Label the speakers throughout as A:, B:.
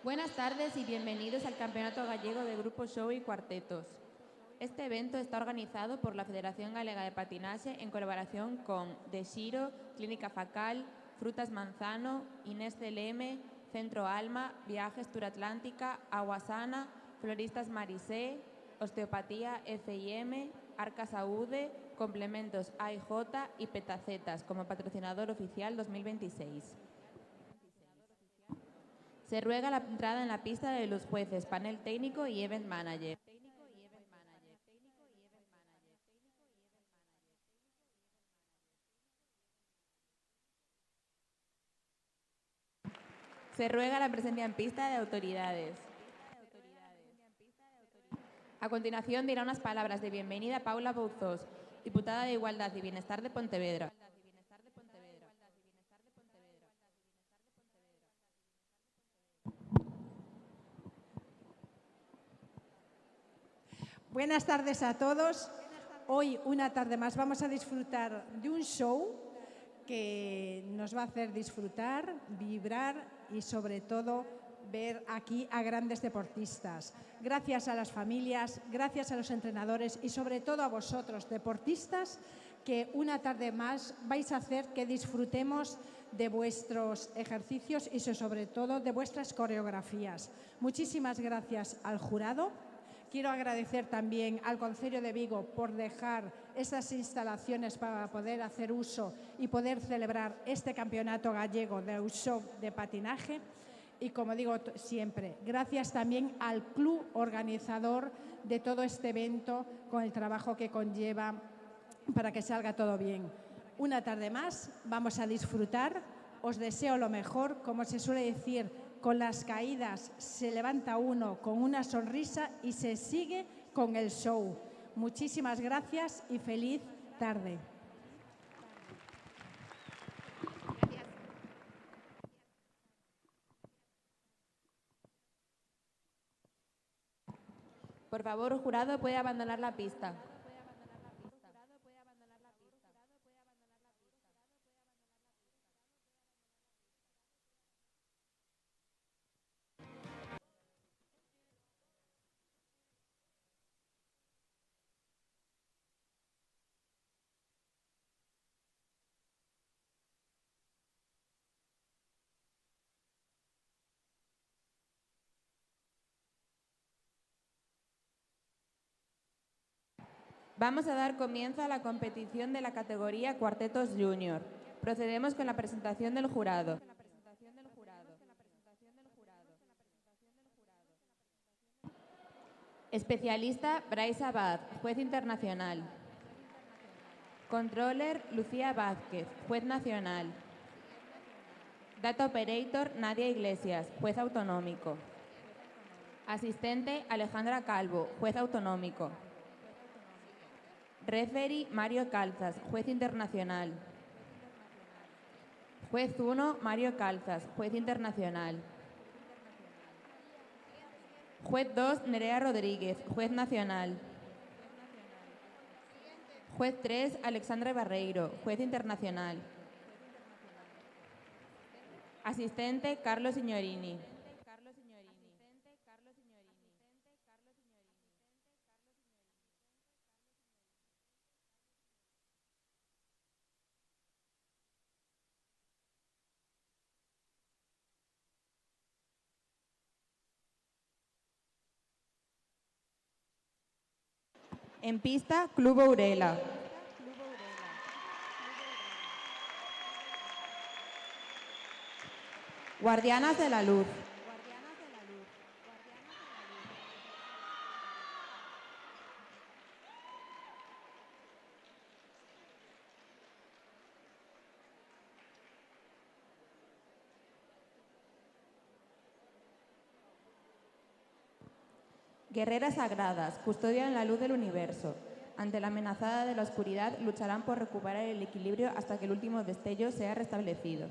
A: Buenas tardes y bienvenidos al Campeonato Gallego de Grupo Show y Cuartetos. Este evento está organizado por la Federación Galega de Patinaje en colaboración con De Xiro, Clínica Facal, Frutas Manzano, Inés CLM, Centro Alma, Viajes Tour Atlántica, Aguasana, Floristas Marisé, Osteopatía FIM, Arca Saúde, Complementos AIJ y Petacetas como patrocinador oficial 2026. Se ruega la entrada en la pista de los jueces, panel técnico y event manager. Se ruega la presencia en pista de autoridades. A continuación dirá unas palabras de bienvenida Paula Bouzós, diputada de Igualdad y Bienestar de Pontevedra.
B: Buenas tardes a todos. Hoy, una tarde más, vamos a disfrutar de un show que nos va a hacer disfrutar, vibrar y, sobre todo, ver aquí a grandes deportistas. Gracias a las familias, gracias a los entrenadores y, sobre todo, a vosotros, deportistas, que una tarde más vais a hacer que disfrutemos de vuestros ejercicios y, sobre todo, de vuestras coreografías. Muchísimas gracias al jurado. Quiero agradecer también al Concello de Vigo por dejar esas instalaciones para poder hacer uso y poder celebrar este campeonato gallego de show de patinaje. Y como digo siempre, gracias también al club organizador de todo este evento con el trabajo que conlleva para que salga todo bien. Una tarde más, vamos a disfrutar. Os deseo lo mejor, como se suele decir, con las caídas se levanta uno con una sonrisa y se sigue con el show. Muchísimas gracias y feliz tarde.
A: Por favor, jurado puede abandonar la pista. Vamos a dar comienzo a la competición de la categoría Cuartetos Junior. Procedemos con la presentación del jurado. Especialista Bryce Abad, juez internacional. Controller Lucía Vázquez, juez nacional. Data Operator Nadia Iglesias, juez autonómico. Asistente Alejandra Calvo, juez autonómico. Referee Mario Calzas, juez internacional. Juez 1 Mario Calzas, juez internacional. Juez 2 Nerea Rodríguez, juez nacional. Juez 3 Alexandre Barreiro, juez internacional. Asistente Carlos Signorini. En pista, Club Ourela. Guardianas de la Luz. Guerreras sagradas, custodian la luz del universo. Ante la amenazada de la oscuridad, lucharán por recuperar el equilibrio hasta que el último destello sea restablecido.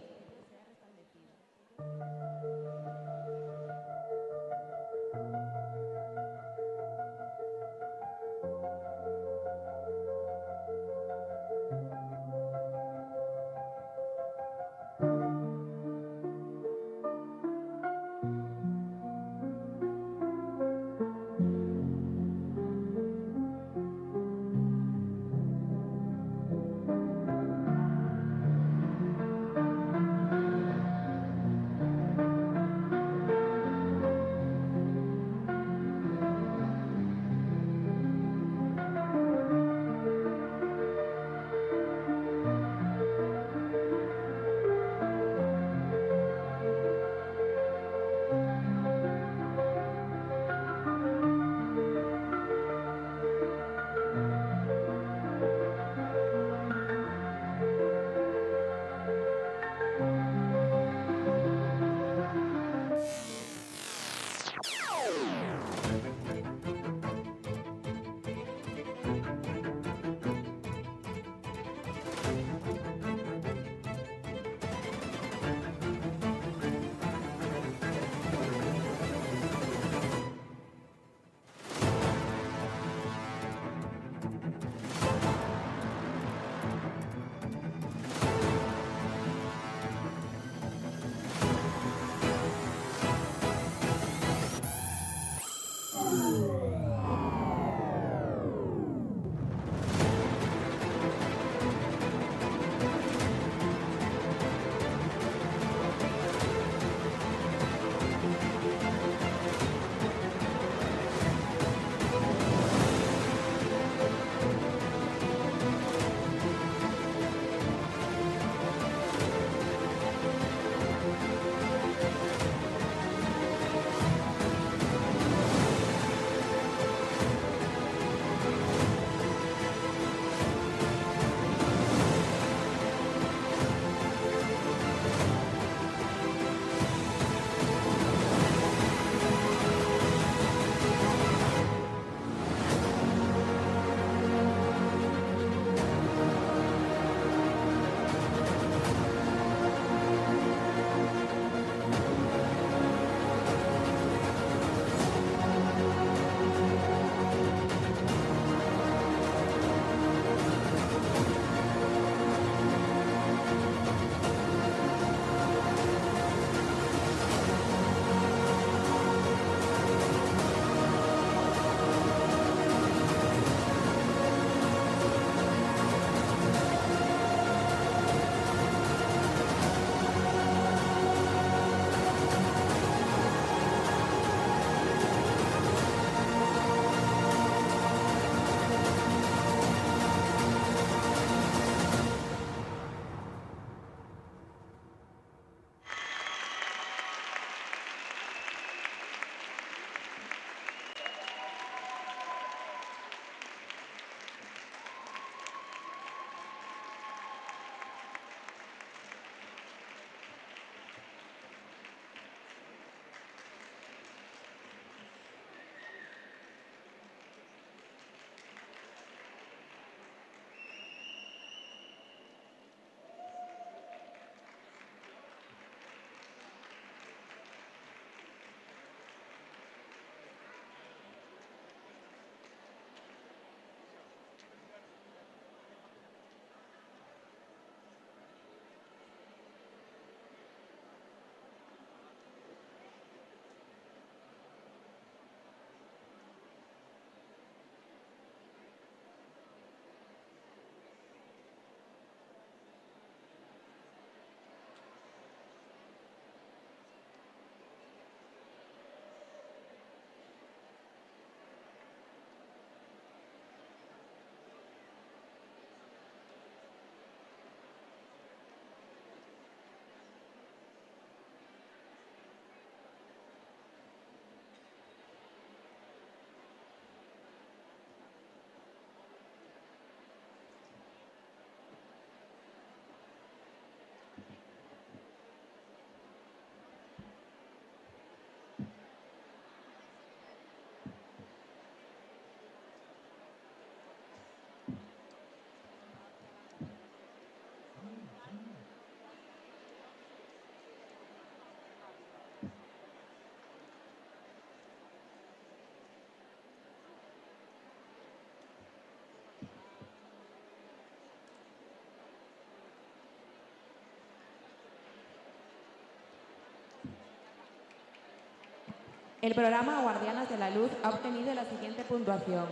A: El programa Guardianas de la Luz ha obtenido la siguiente puntuación.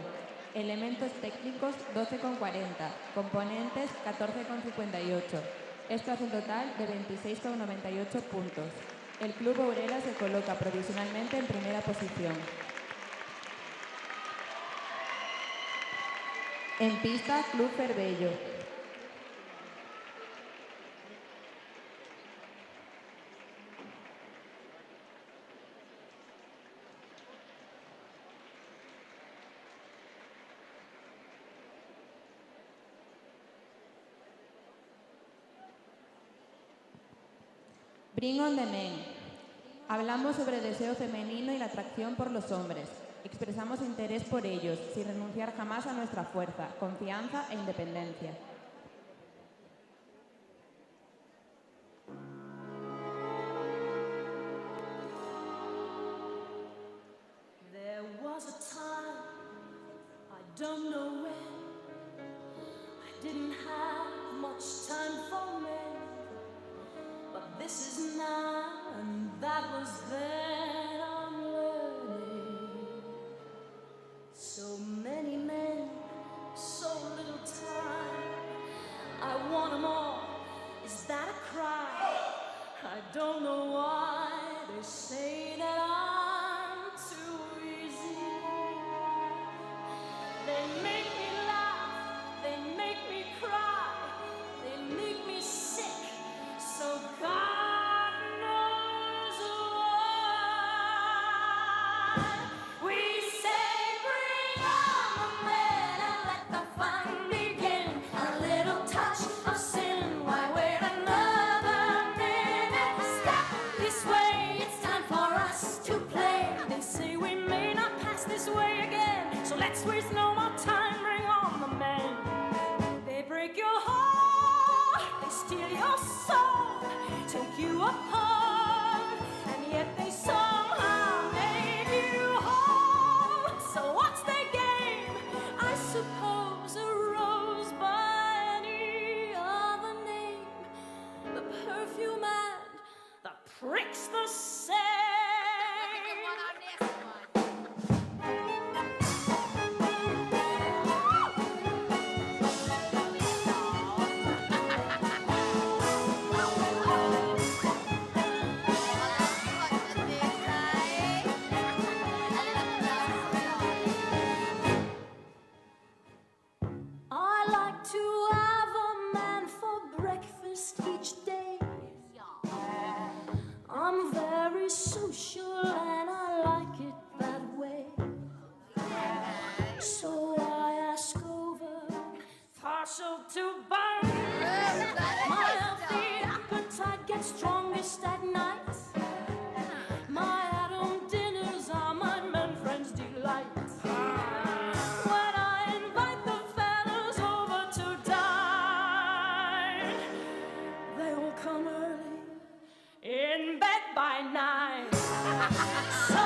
A: Elementos técnicos 12,40, componentes 14,58. Esto hace un total de 26,98 puntos. El Club Ourela se coloca provisionalmente en primera posición. En pista, Club Ferbello. Bring on the men. Hablamos sobre el deseo femenino y la atracción por los hombres. Expresamos interés por ellos, sin renunciar jamás a nuestra fuerza, confianza e independencia.
C: There was a time, I don't know when, I didn't have much time for men, but this is now and that was then. I'm learning. So many men, so little time. I want them all. Is that a cry? I don't know why they say that I'm too easy. They make me laugh, they make me cry, they make me sick. So God knows why. We say bring on the men and let the fun begin. A little touch of sin, why wait another minute? Step this way, it's time for us to play. They say we may not pass this way again, so let's waste no more time, bring on the men. They break your heart, they steal your soul, take you apart, and yet they somehow make you whole. So what's their game? I suppose a rose by any other name. The perfume and the prick's the same. I like to have a man for breakfast each day. I'm very social and I like it that way. So I ask over, partial to burn. My healthy appetite gets strongest at night. My Adam dinners are my men friends' delight. When I invite the fellas over to dine, they all come early, in bed by 9. So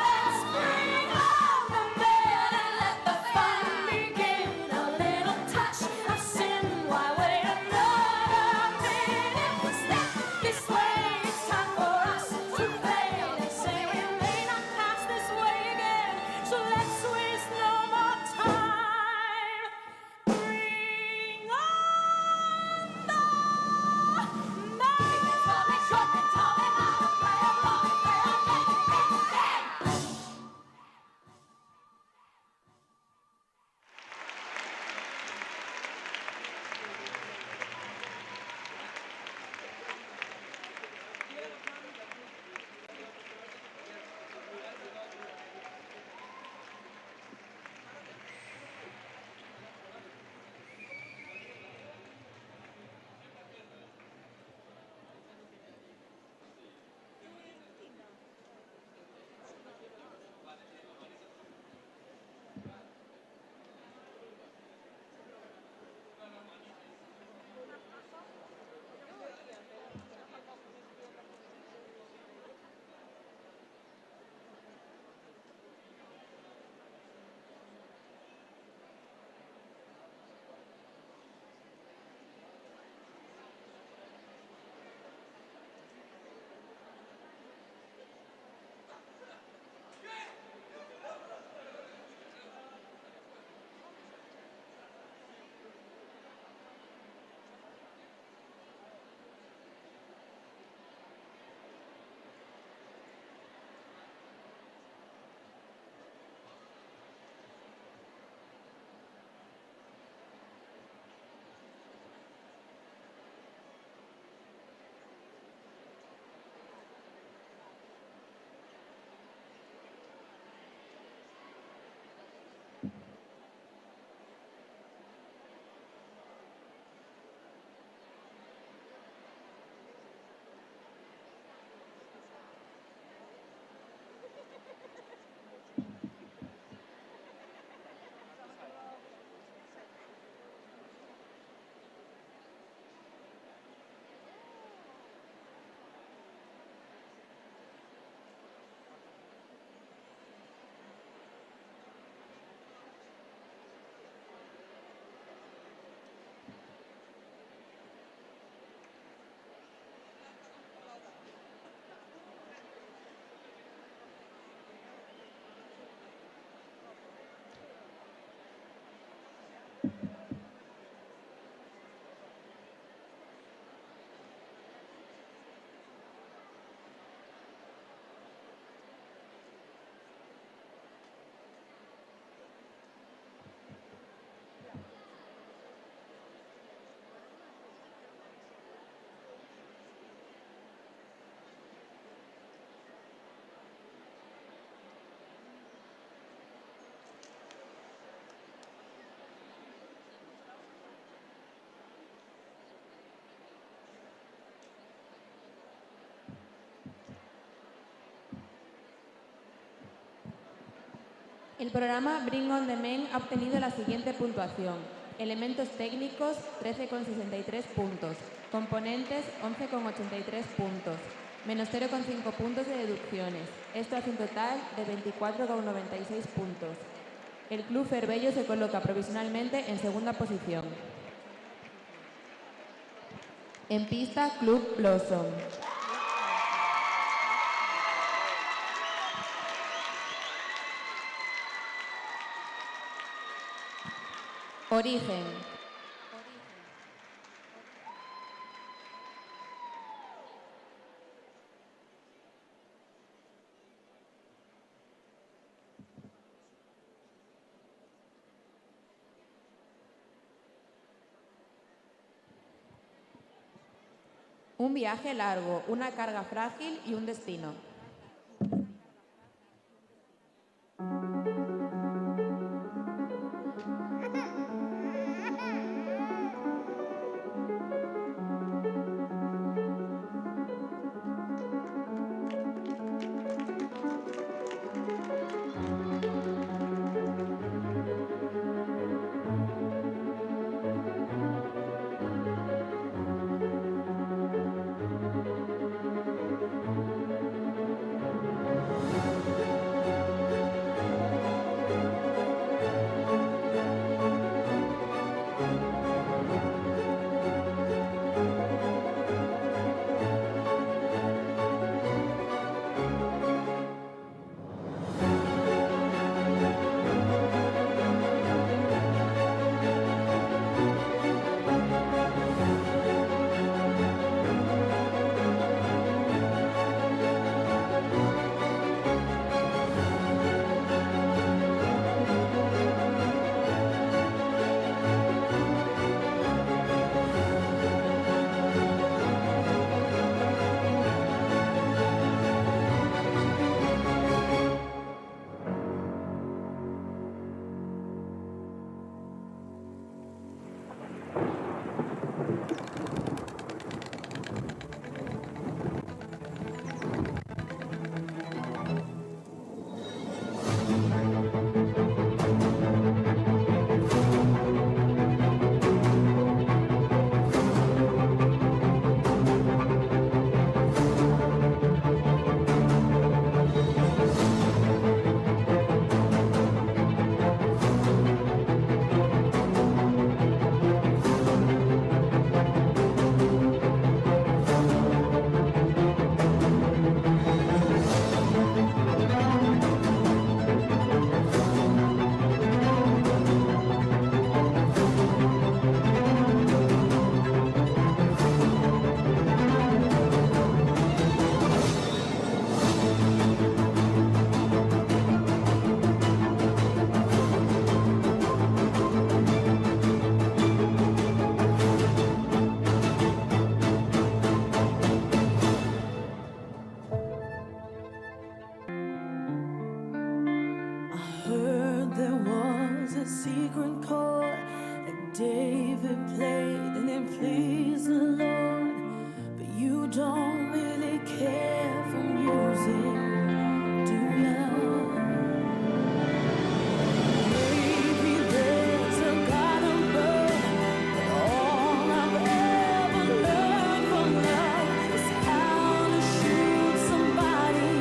C: let's bring on the men and let the fun begin. A little touch of sin, why wait another minute? Step this way, it's time for us to play. They say we may not pass this way again, so let's
A: El programa Bring on the Men ha obtenido la siguiente puntuación. Elementos técnicos, 13,63 puntos. Componentes, 11,83 puntos. Menos 0,5 puntos de deducciones. Esto hace un total de 24,96 puntos. El Club Ferbello se coloca provisionalmente en segunda posición. En pista, Club Blossom. Origen. Un viaje largo, una carga frágil y un destino.
C: Heard there was a secret chord that David played and it pleased the Lord, but you don't really care for music, do ya? Maybe there's a God above, but all I've ever learned from love is how to shoot somebody.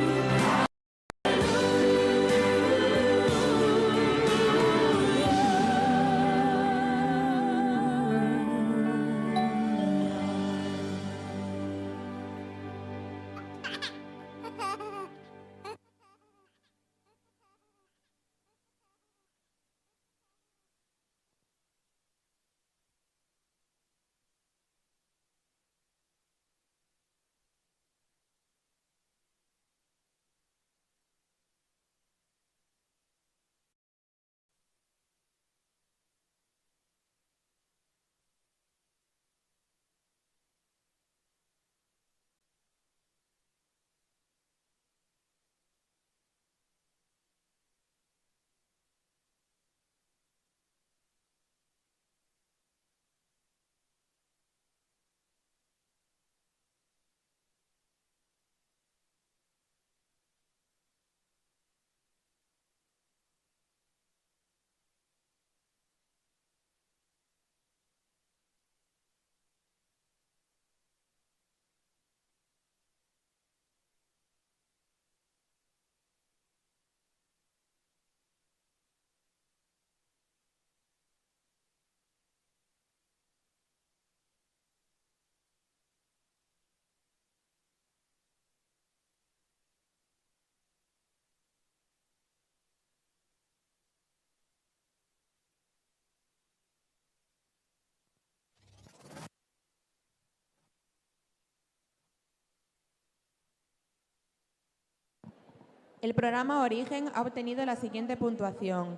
A: El programa Origen ha obtenido la siguiente puntuación.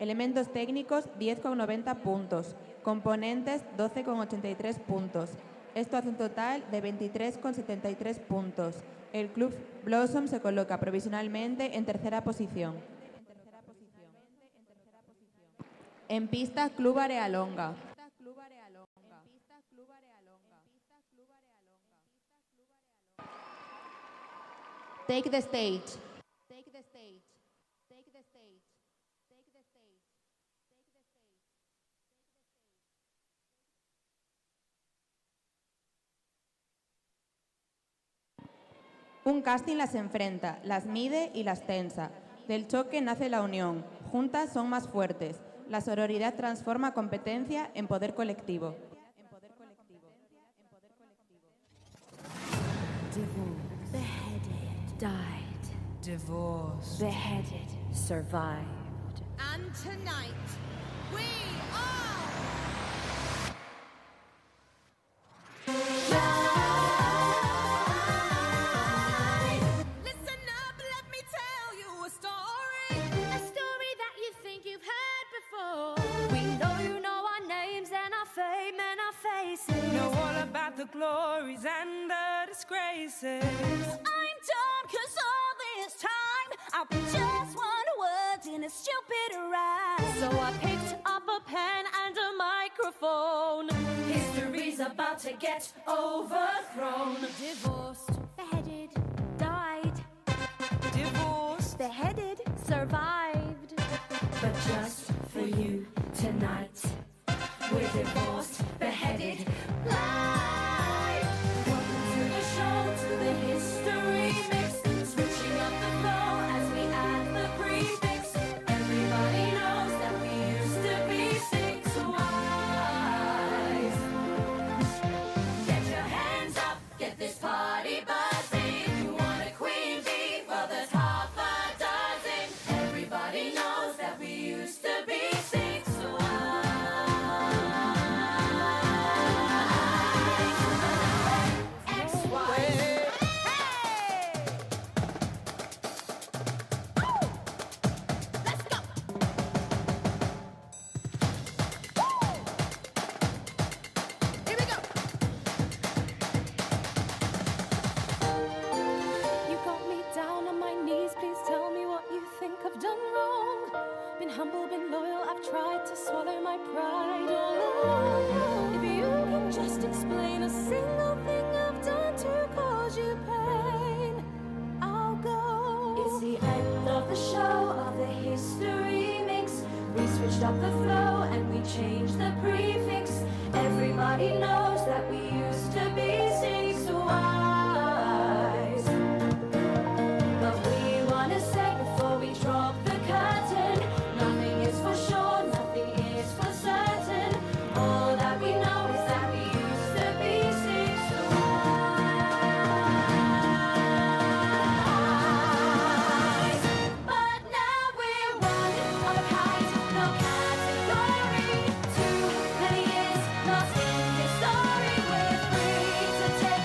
A: Elementos técnicos 10,90 puntos, componentes 12,83 puntos. Esto hace un total de 23,73 puntos. El Club Blossom se coloca provisionalmente en tercera posición. En pista, Club Arealonga. Take the stage. Take the stage. Take the stage. Take the stage. Un casting las enfrenta, las mide y las tensa. Del choque nace la unión. Juntas son más fuertes. La sororidad transforma competencia en poder colectivo.
D: Divorced. Beheaded. Died.
E: Divorced.
D: Beheaded. Survived.
E: And tonight, we are... Listen up, let me tell you a story.
C: A story that you think you've heard before. We know you know our names and our fame and our faces.
E: Know all about the glories and the disgraces.
C: I'm done, 'cause all this time I put just one word in a stupid rhyme. So I picked up a pen and a microphone. History's about to get overthrown.
E: Divorced.
C: Beheaded, died,
E: Divorced.
C: beheaded, survived.
D: But just for you tonight, we're divorced, beheaded,
C: Live. Welcome to the show, to the history mix. Switching up the flow as we add the prefix. Everybody knows that we used to be six wives. Get your hands up, get this party buzzing. You want a queen bee? Well, there's half a dozen. Everybody knows that we used to be six wives. Ex-wives. Hey! Let's go! Here we go!
F: You got me down on my knees, please tell me what you think I've done wrong. Been humble, been loyal, I've tried to swallow my pride all along. If you can just explain a single thing I've done to cause you pain, I'll go.
C: It's the end of the show, of the history mix. We switched up the flow and we changed the prefix. Everybody knows that we used to be six wives. But we wanna say before we drop the curtain, nothing is for sure, nothing is for certain. All that we know is that we used to be six wives. But now we're one of a kind, no category. Too many years lost in history. We're free to take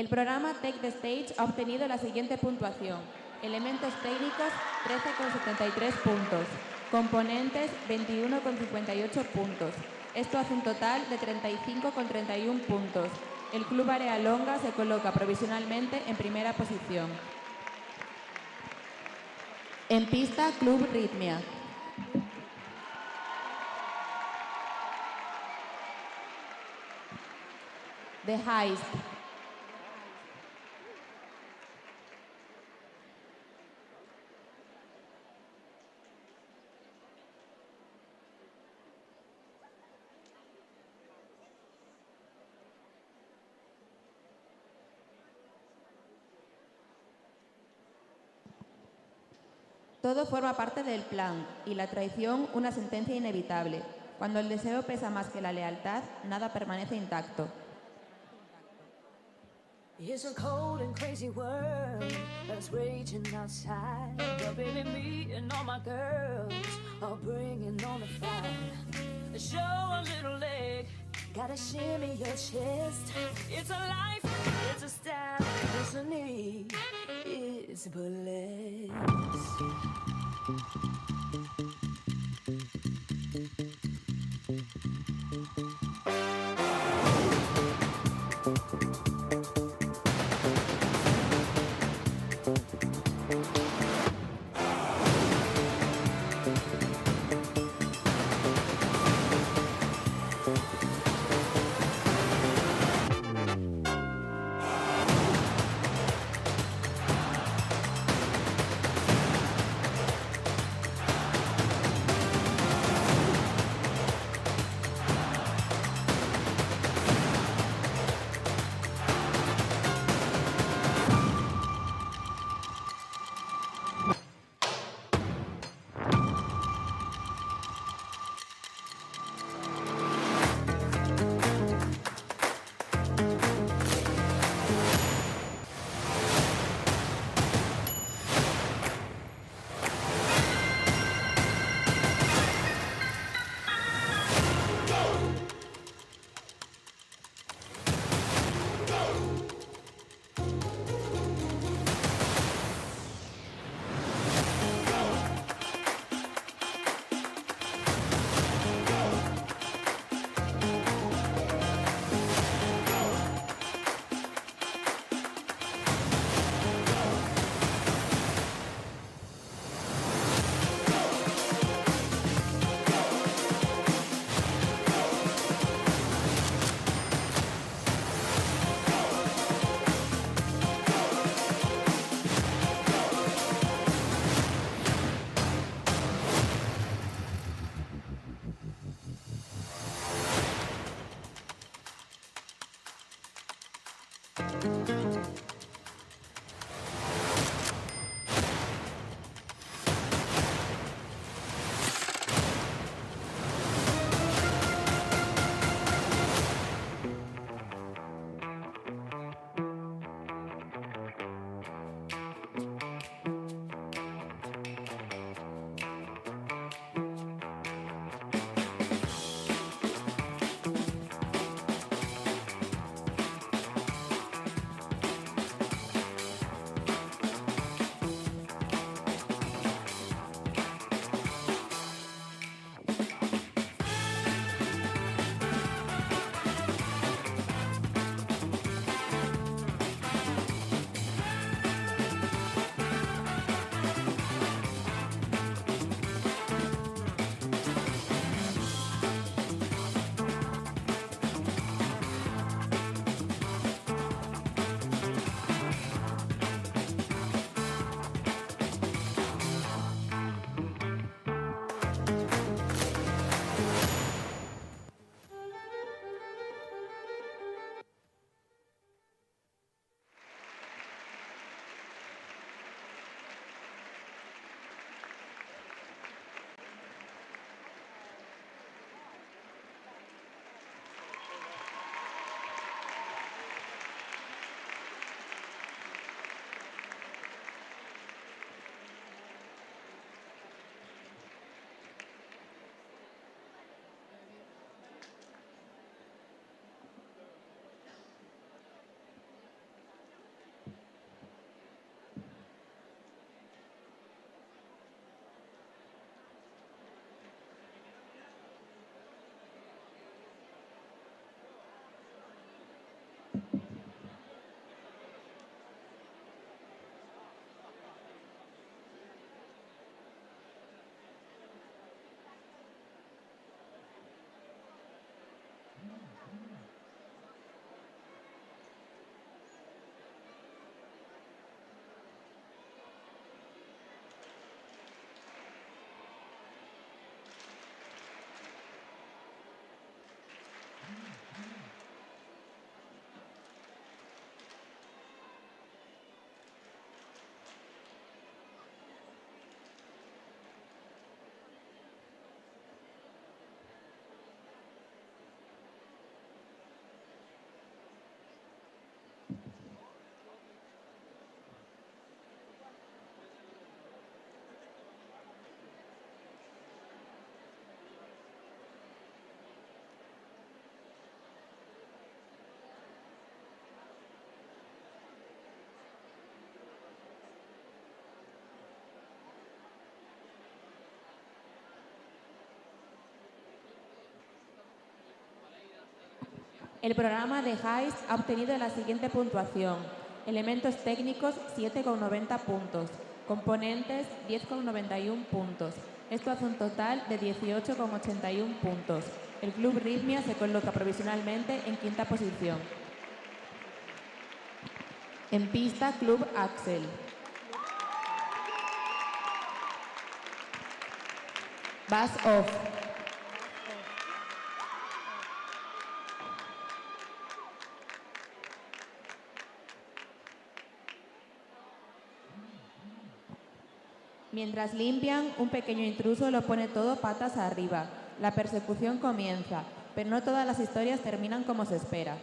A: El programa Take the Stage ha obtenido la siguiente puntuación. Elementos técnicos, 13,73 puntos. Componentes, 21,58 puntos. Esto hace un total de 35,31 puntos. El Club Area Longa se coloca provisionalmente en primera posición. En pista, Club Ritmia. The Heist. Todo forma parte del plan y la traición una sentencia inevitable. Cuando el deseo pesa más que la lealtad, nada permanece intacto.
G: It's a cold and crazy world that's raging outside. But baby, me and all my girls are bringing on the fire. Show a little leg, gotta shimmy your chest. It's a life, it's a style, it's a need, it's burlesque.
A: El programa de Heist ha obtenido la siguiente puntuación. Elementos técnicos 7,90 puntos. Componentes 10,91 puntos. Esto hace un total de 18,81 puntos. El Club Ritmia se coloca provisionalmente en quinta posición. En pista, Club Axel. Bass Off. Mientras limpian, un pequeño intruso lo pone todo patas arriba. La persecución comienza, pero no todas las historias terminan como se espera.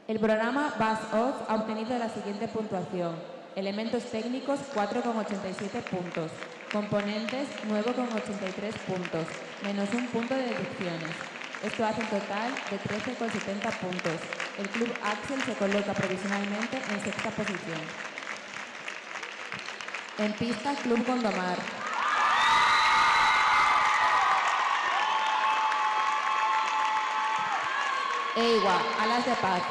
A: El programa Buzz Off ha obtenido la siguiente puntuación. Elementos técnicos 4,87 puntos. Componentes 9,83 puntos. Menos un punto de deducciones. Esto hace un total de 13,70 puntos. El Club Axel se coloca provisionalmente en sexta posición. En pista, Club Gondomar. EIWA, Alas de Paz.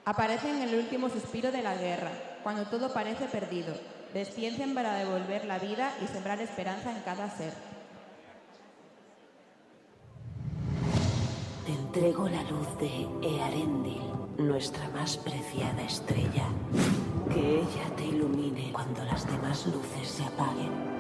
A: Aparecen en el último suspiro de la guerra, cuando todo parece perdido. Desciencian para devolver la vida y sembrar esperanza en cada ser.
H: Te entrego la luz de Earendil, nuestra más preciada estrella. Que ella te ilumine cuando las demás luces se apaguen.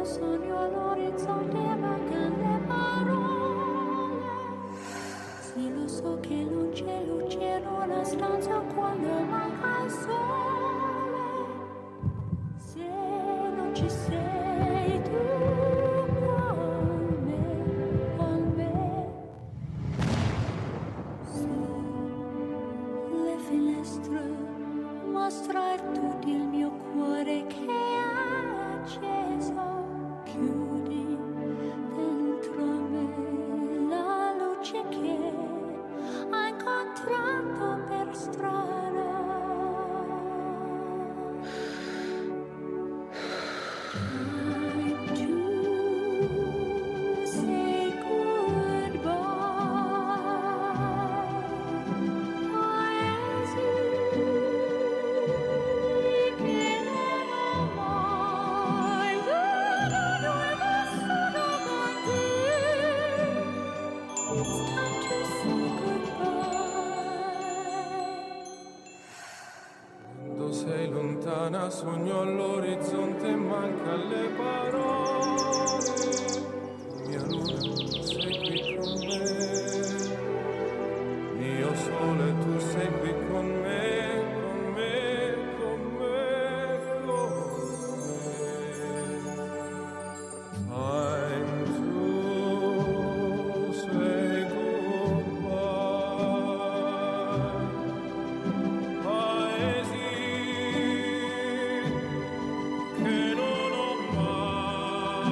F: Sogno all'orizzonte mancano le parole. Sì, lo so che non c'è luce in una stanza quando manca il sole. Se non ci sei tu con me. Sì, le finestre mostra tutto il mio cuore che è acceso. Chiudi dentro me la luce che ho incontrato per strada. Time to say goodbye. As
I: Quando sei lontana sogno all'orizzonte e manca le parole. Mia luna, sei qui con me. Mio sole, tu sei qui con me, con me, con me, con me. Time to say goodbye. Paesi che non ho mai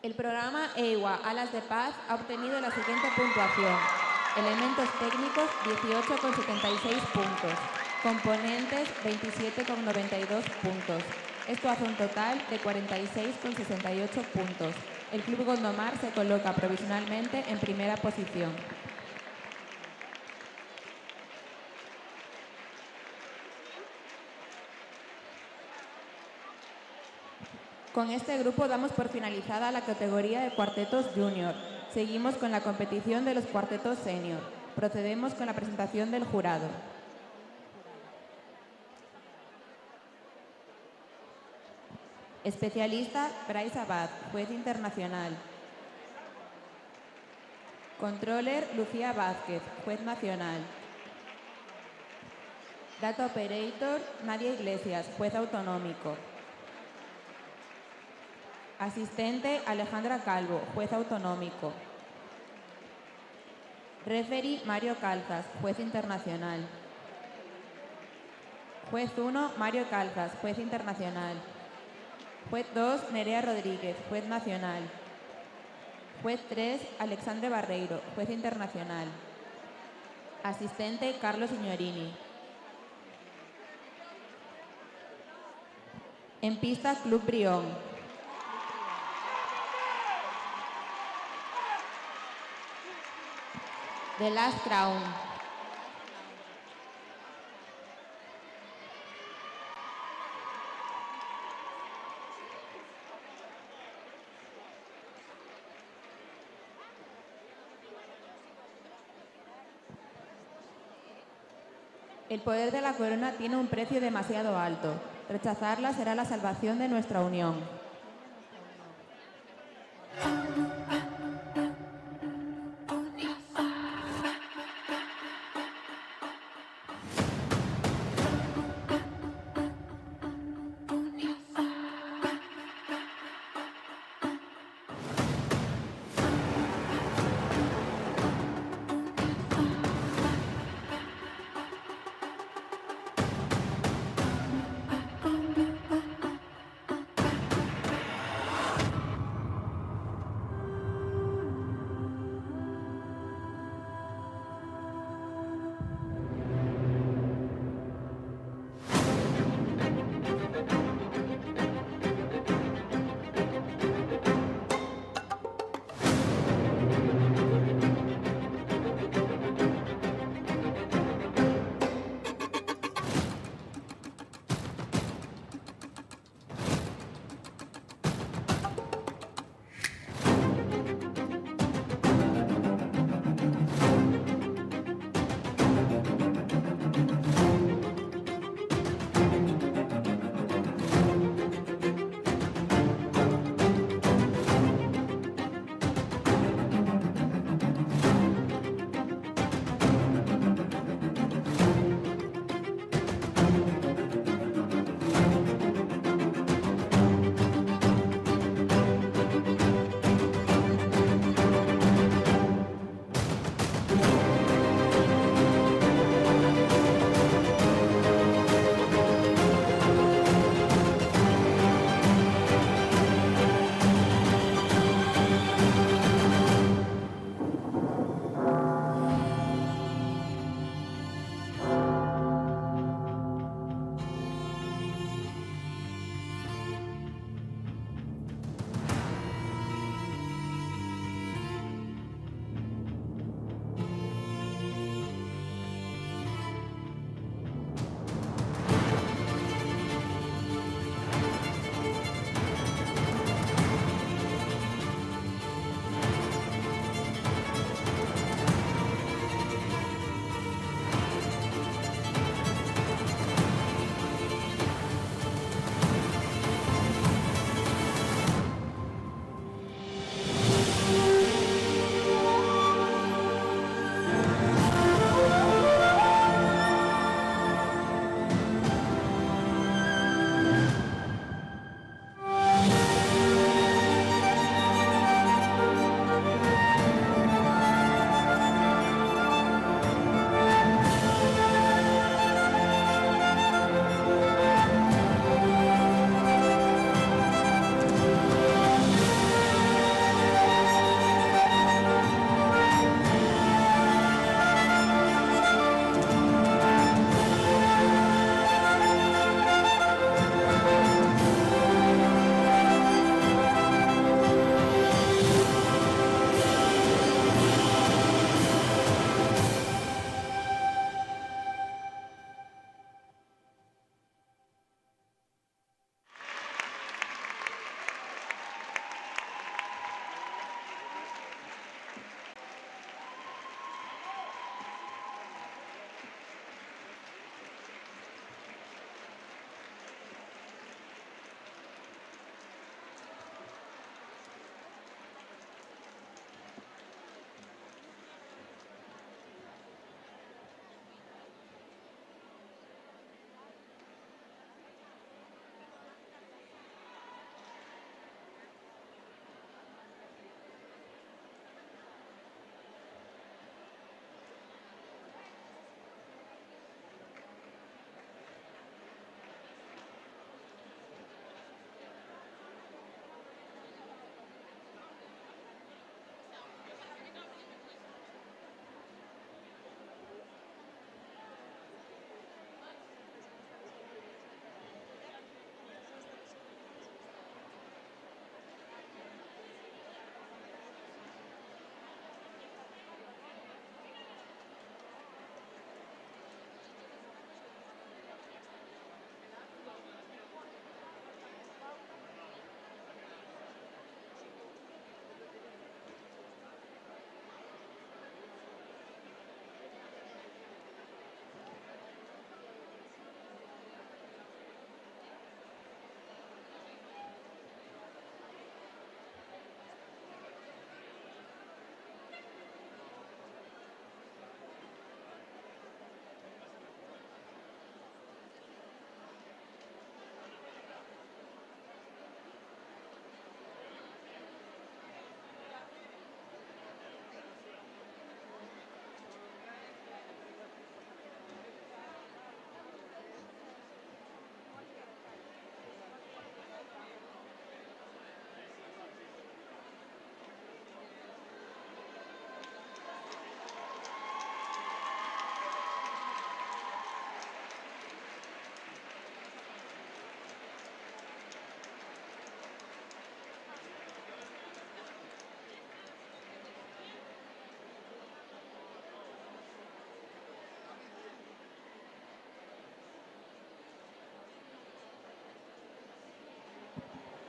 A: El programa EIWA Alas de Paz ha obtenido la siguiente puntuación. Elementos técnicos 18,76 puntos. Componentes 27,92 puntos. Esto hace un total de 46,68 puntos. El Club Gondomar se coloca provisionalmente en primera posición. Con este grupo damos por finalizada la categoría de cuartetos junior. Seguimos con la competición de los cuartetos senior. Procedemos con la presentación del jurado. Especialista, Bryce Abad, juez internacional. Controller, Lucía Vázquez, juez nacional. Data Operator, Nadia Iglesias, juez autonómico. Asistente, Alejandra Calvo, juez autonómico. Referee, Mario Calzas, juez internacional. Juez 1, Mario Calzas, juez internacional. Juez 2, Nerea Rodríguez, juez nacional. Juez 3, Alexandre Barreiro, juez internacional. Asistente, Carlos Signorini. En pista, Club Brión. The Last Crown. El poder de la corona tiene un precio demasiado alto. Rechazarla será la salvación de nuestra unión.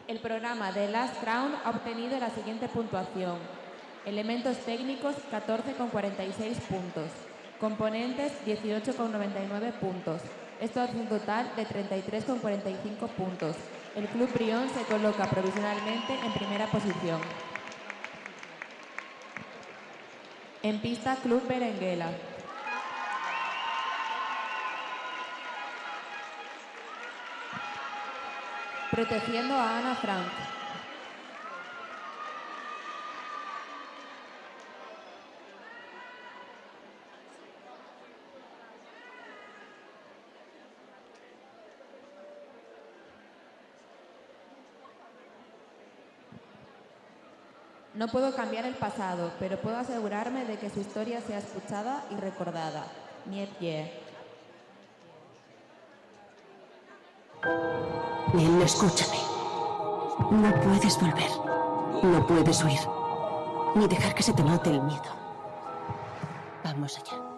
A: El programa The Last Crown ha obtenido la siguiente puntuación. Elementos técnicos, 14,46 puntos. Componentes, 18,99 puntos. Esto hace un total de 33,45 puntos. El Club Brión se coloca provisionalmente en primera posición. En pista, Club Berenguela. Protegiendo a Ana Frank. No puedo cambiar el pasado, pero puedo asegurarme de que su historia sea escuchada y recordada. Niepie.
H: Bien, escúchame. No puedes volver. No puedes huir. Ni dejar que se te note el miedo. Vamos allá.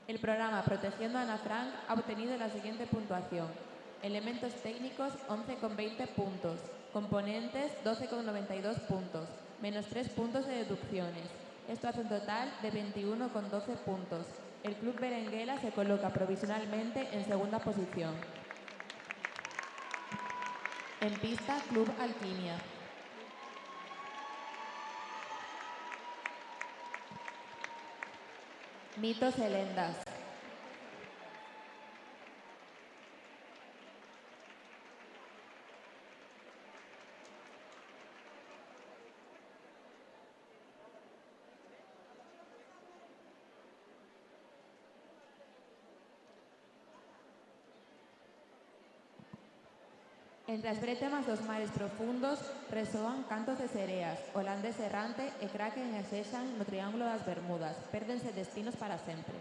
A: El programa Protegiendo a Ana Frank ha obtenido la siguiente puntuación. Elementos técnicos 11,20 puntos. Componentes 12,92 puntos. Menos 3 puntos de deducciones. Esto hace un total de 21,12 puntos. El Club Berenguela se coloca provisionalmente en segunda posición. En pista, Club Alquimia. Mitos y leyendas. Entre as brétemas dos mares profundos resoan cantos de sereas, holandés errante e kraken exexan no Triángulo das Bermudas, pérdense destinos para sempre.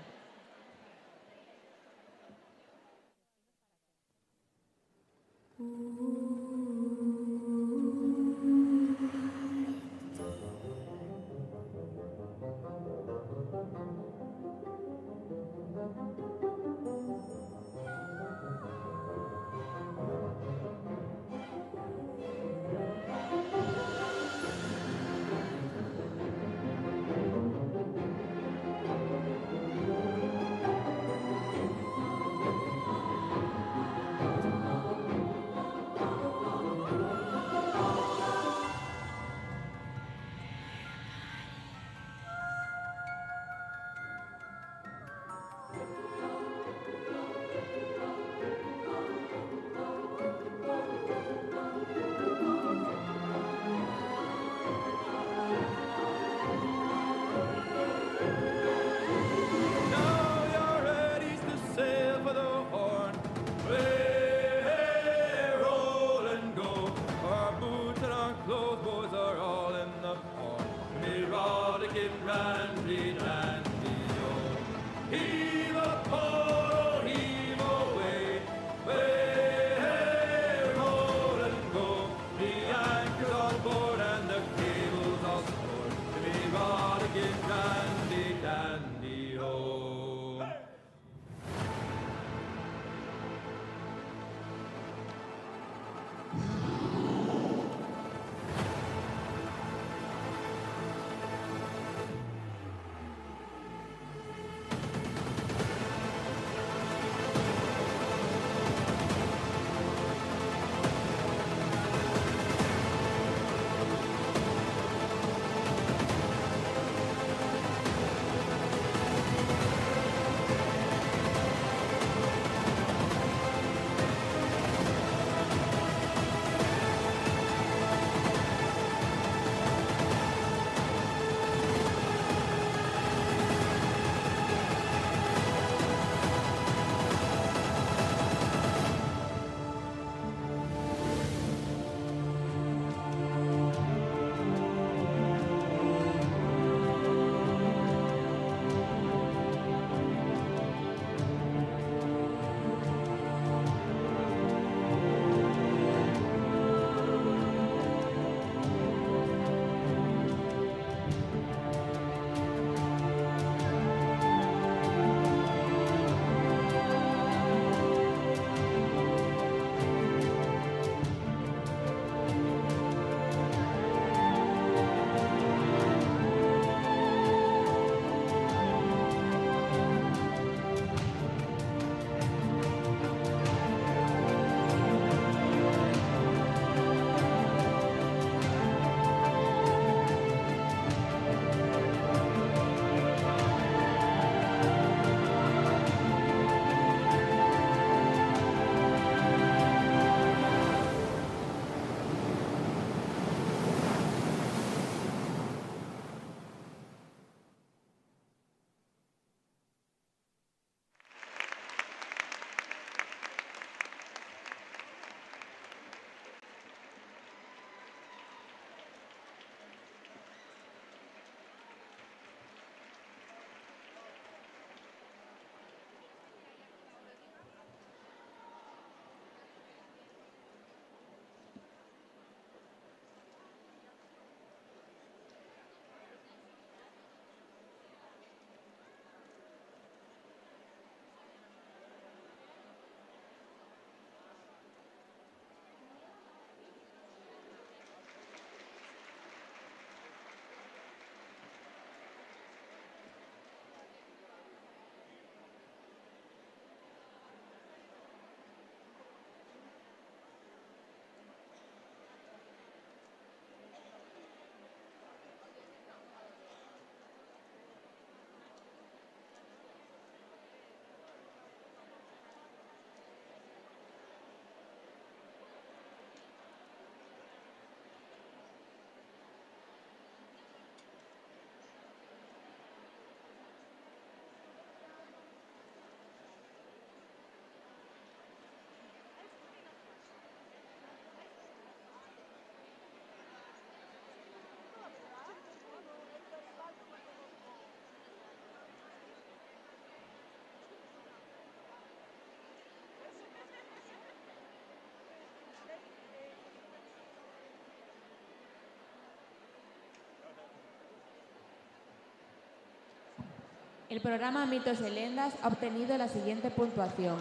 A: El programa Mitos y Lendas ha obtenido la siguiente puntuación.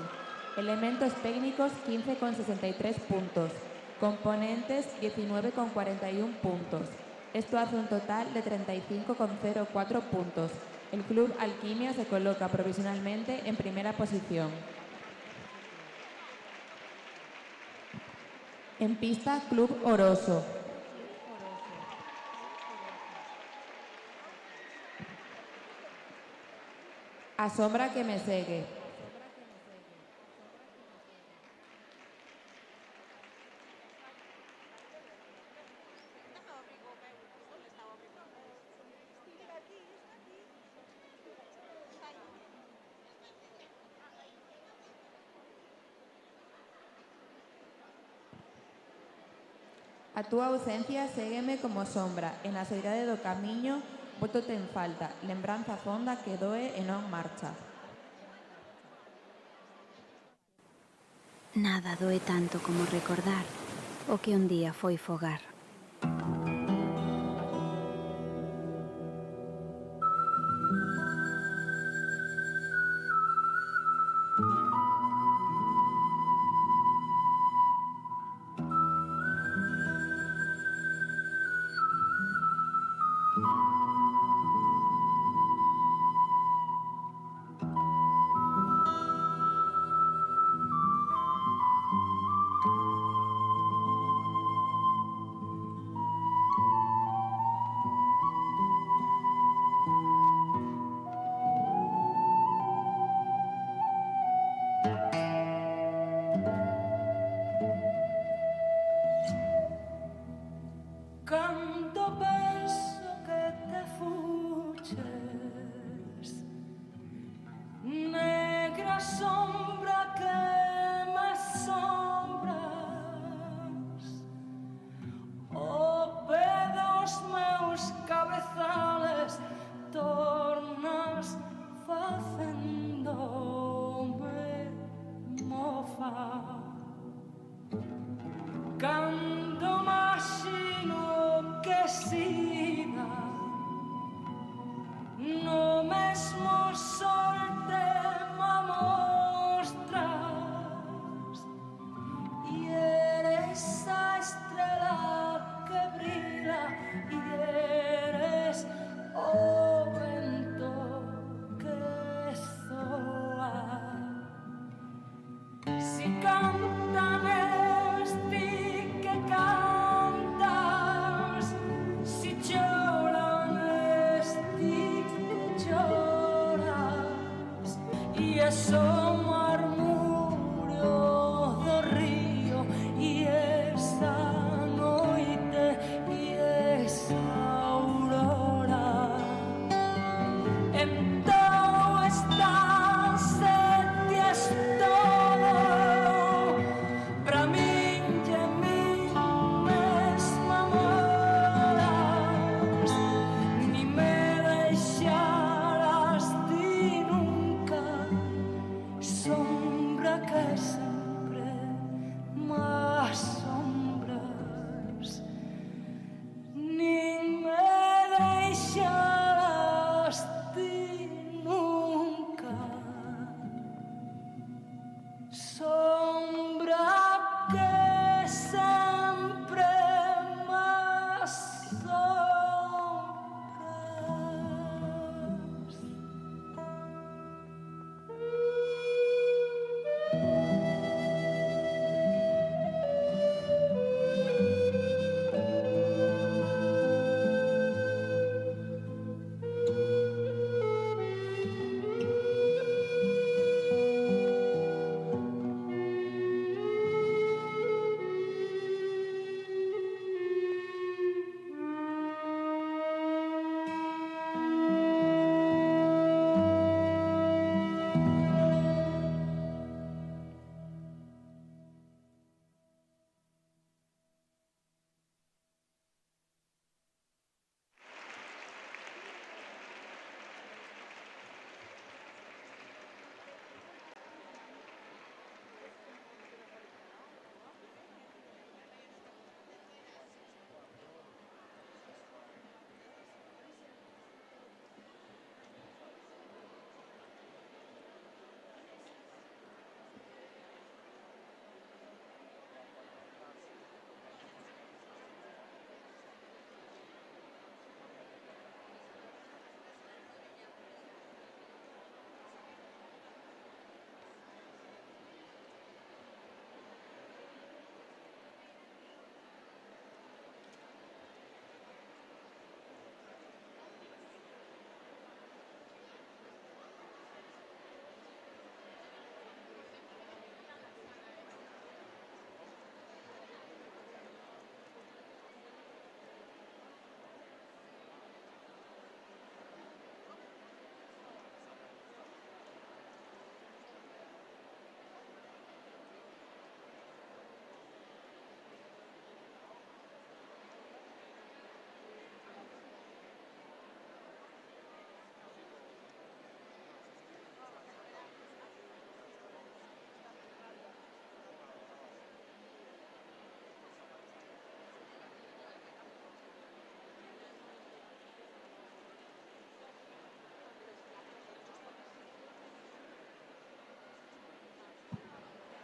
A: Elementos técnicos 15,63 puntos. Componentes 19,41 puntos. Esto hace un total de 35,04 puntos. El Club Alquimia se coloca provisionalmente en primera posición. En pista, Club Oroso. A sombra que me segue. A tu ausencia, ségueme como sombra, en la soidade do camiño, bótote en falta, lembranza fonda que doe e non marcha.
J: Nada doe tanto como recordar o que un día foi fogar.
G: Canto penso que te fuches, negra sombra que me sombras, o pé dos meus cabezales tornas facendome mofa. Cando imagino que siga no mesmo sol te mostras e eres a estrela que brilla e eres o vento que soa. Si cantan ti que cantas, si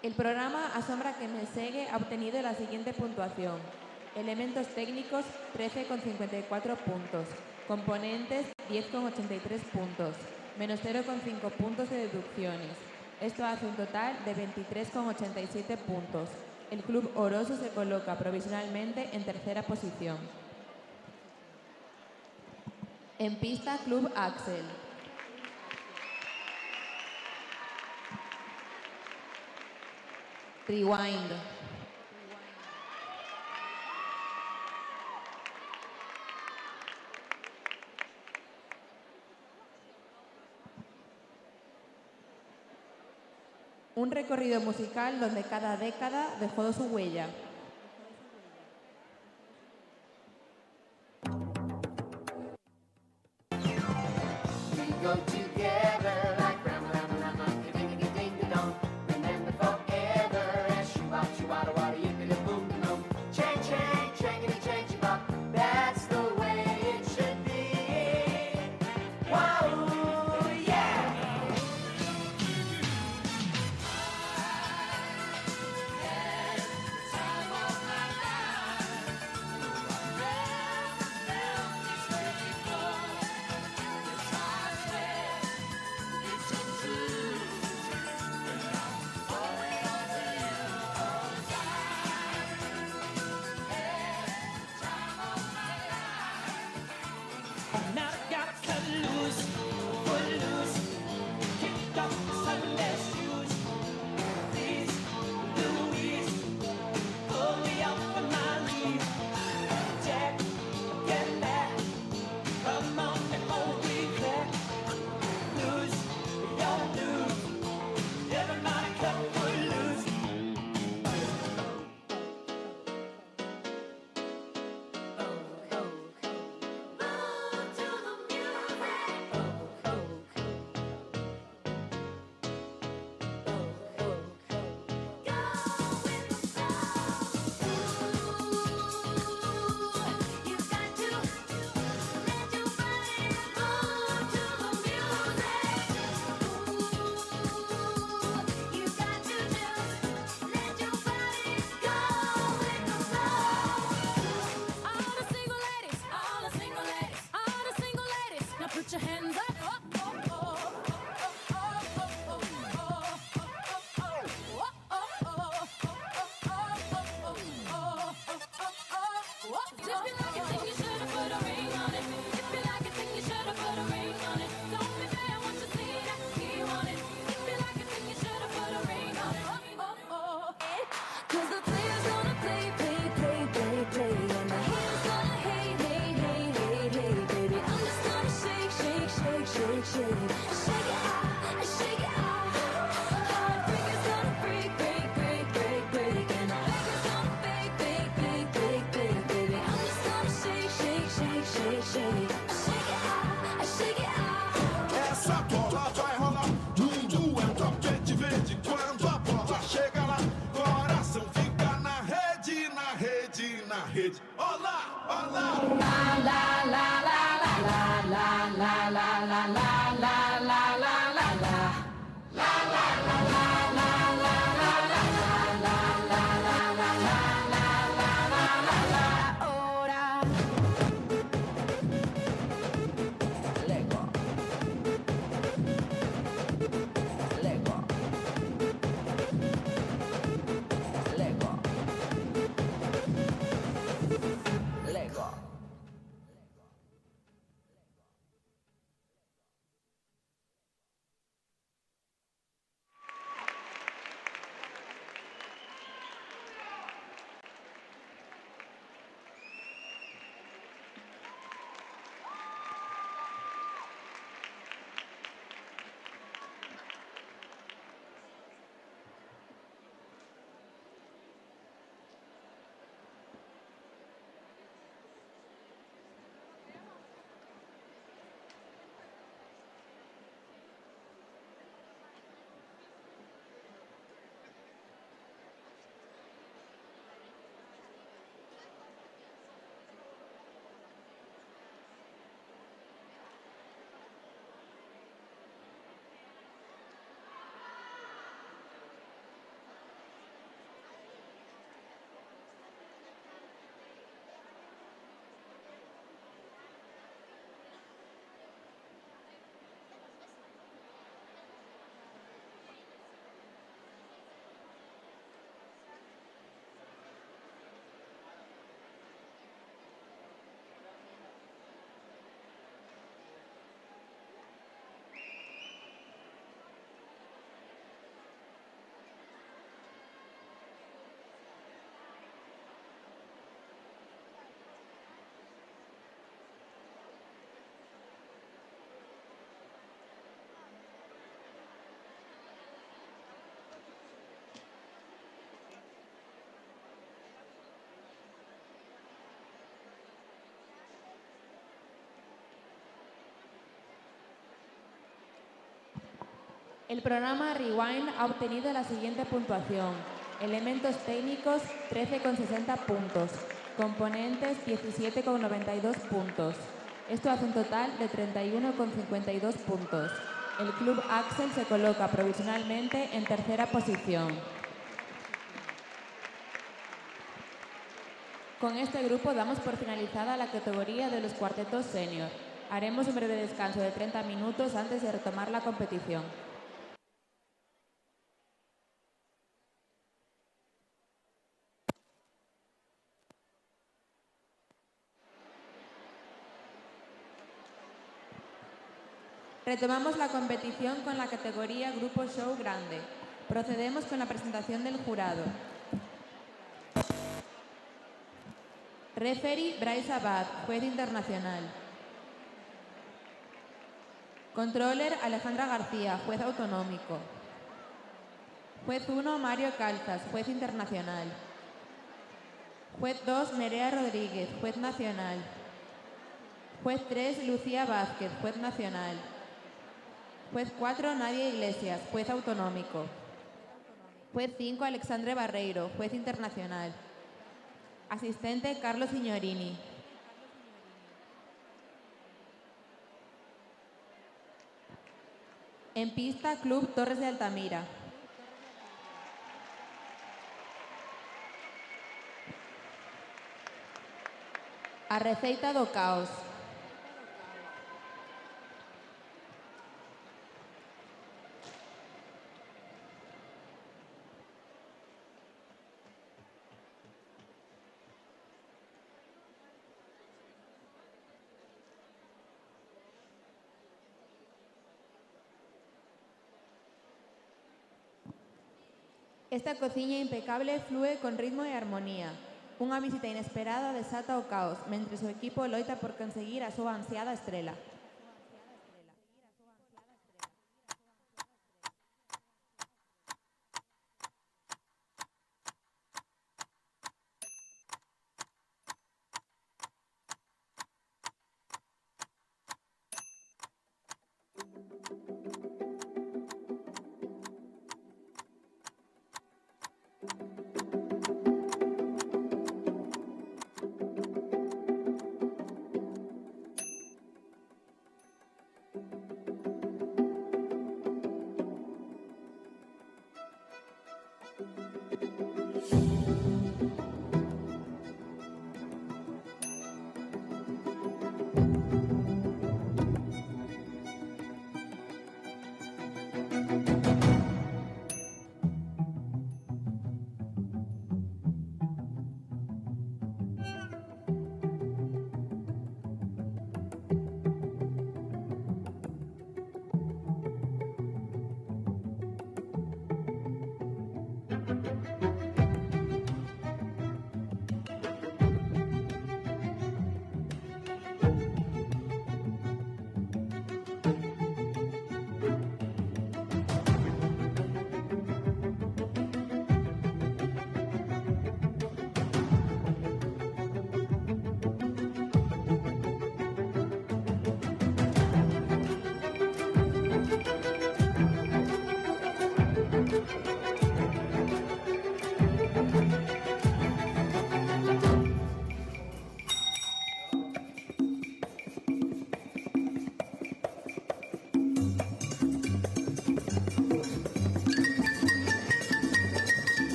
A: El programa Asombra que me segue ha obtenido la siguiente puntuación. Elementos técnicos 13,54 puntos. Componentes 10,83 puntos. Menos 0,5 puntos de deducciones. Esto hace un total de 23,87 puntos. El Club Oroso se coloca provisionalmente en tercera posición. En pista, Club Axel. Rewind. Un recorrido musical donde cada década dejó su huella.
E: Now I gotta cut loose, pull loose, kick off the Sunday shoes. Please, Louise, pull me off of my leave. Jack, get back, come on before we crack. Lose, your lose, everybody cut pull loose.
F: Put your hands up. If you like it, then you should've put a ring on it. If you like it, then you should've put a ring on it. Don't be fair, I want you to see that he want it. If you like it, then you should've put a ring on it. 'Cause the players gonna play, play, play, play, play, and the haters gonna hate, hate, hate, hate, hate, baby. I'm just gonna shake, shake, shake, shake, shake, shake it out, shake it out. Heartbreakers gonna break, break, break, break, break, and the fakers gonna fake, fake, fake, fake, fake, baby. I'm just gonna shake, shake, shake, shake, shake, shake it out, shake it out.
K: Essa bola vai rolar, tudo é um toque de verde. Quando a bola chega lá, coração fica na rede, na rede, na rede. Olá, olá. La la la la la la la la la la la la la la la la. La la la la la la la la la la la la la la la. Ora. Lego. Lego. Lego. Lego.
A: El programa Rewind ha obtenido la siguiente puntuación. Elementos técnicos, 13,60 puntos. Componentes, 17,92 puntos. Esto hace un total de 31,52 puntos. El Club Axel se coloca provisionalmente en tercera posición. Con este grupo damos por finalizada la categoría de los cuartetos senior. Haremos un breve descanso de 30 minutos antes de retomar la competición. Retomamos la competición con la categoría Grupo Show Grande. Procedemos con la presentación del jurado. Referee Bryce Abad, juez internacional. Controller Alejandra García, juez autonómico. Juez 1 Mario Calzas, juez internacional. Juez 2 Nerea Rodríguez, juez nacional. Juez 3 Lucía Vázquez, juez nacional. Juez 4 Nadia Iglesias, juez autonómico. Juez 5 Alexandre Barreiro, juez internacional. Asistente Carlos Signorini. En pista Club Torres de Altamira. A receita do caos. Esta cociña impecable flúe con ritmo e armonía. Unha visita inesperada desata o caos, mentre o equipo loita por conseguir a súa ansiada estrela.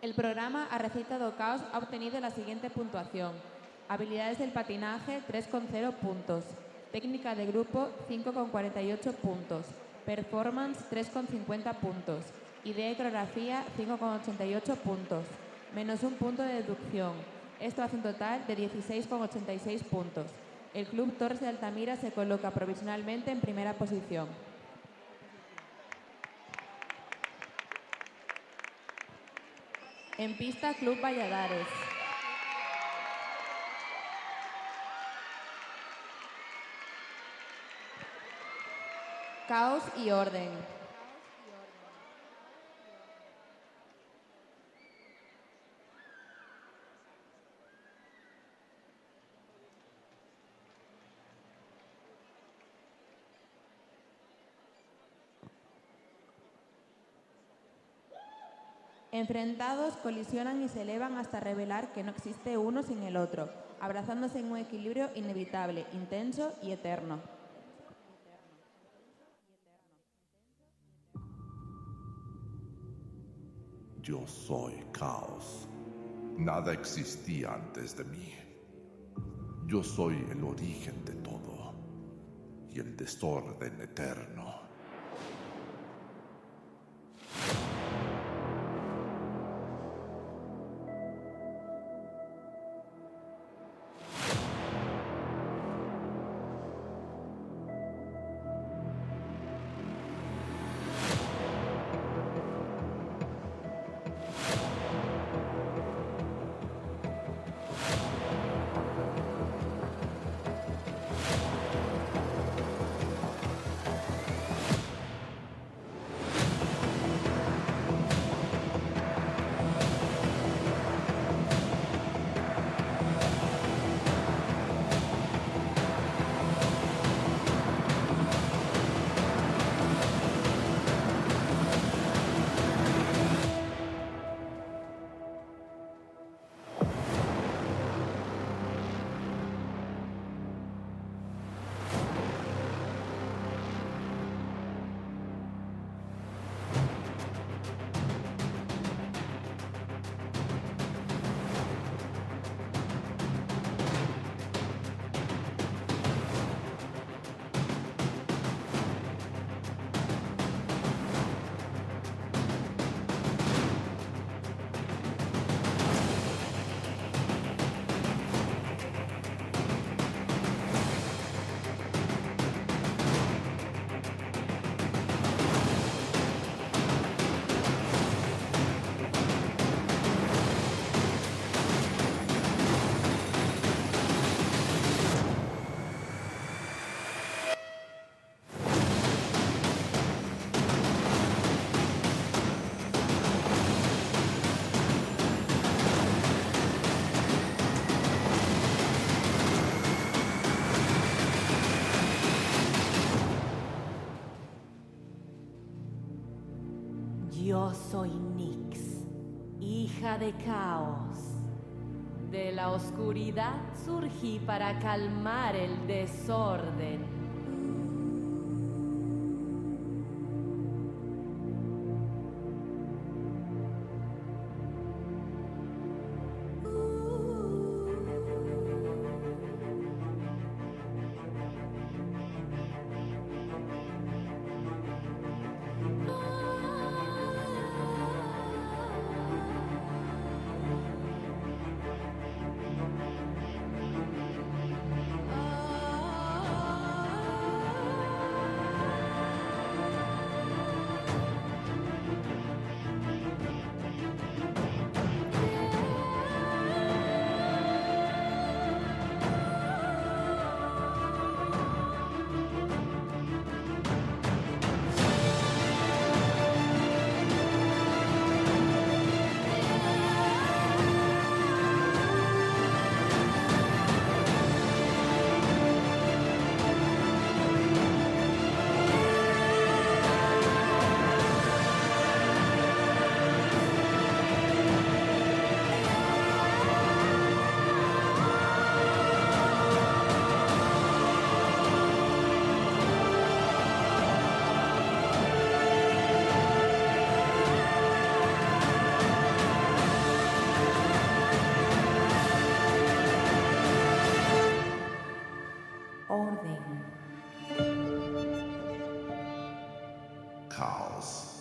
A: El programa Arrecitado Caos ha obtenido la siguiente puntuación. Habilidades del patinaje, 3,0 puntos. Técnica de grupo, 5,48 puntos. Performance, 3,50 puntos. Idea y coreografía, 5,88 puntos. Menos un punto de deducción. Esto hace un total de 16,86 puntos. El Club Torres de Altamira se coloca provisionalmente en primera posición. En pista, Club Valladares. Caos y orden. Enfrentados, colisionan y se elevan hasta revelar que no existe uno sin el otro, abrazándose en un equilibrio inevitable, intenso y eterno.
L: Yo soy caos. Nada existía antes de mí. Yo soy el origen de todo y el desorden eterno.
M: Yo soy Nyx, hija de Caos. De la oscuridad surgí para calmar el desorden.
C: Oh
L: caos.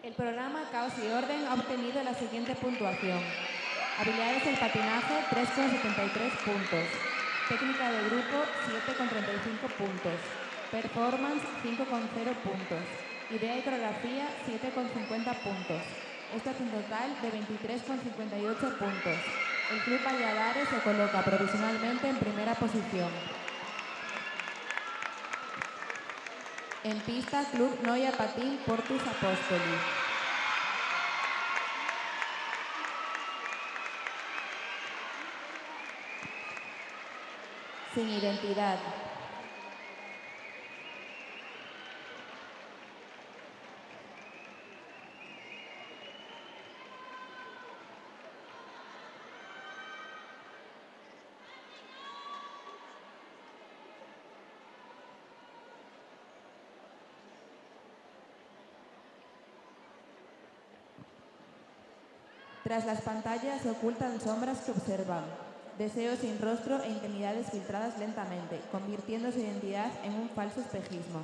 A: El programa Caos y Orden ha obtenido la siguiente puntuación. Habilidades del patinaje, 3,73 puntos. Técnica de grupo, 7,35 puntos. Performance, 5,0 puntos. Idea y coreografía, 7,50 puntos. Esto es un total de 23,58 puntos. El Club Valladares se coloca provisionalmente en primera posición. En pista, Club Noia Patín Portus Apostoli. Sin identidad. Tras las pantallas se ocultan sombras que observan, deseos sin rostro e intimidades filtradas lentamente, convirtiendo su identidad en un falso espejismo.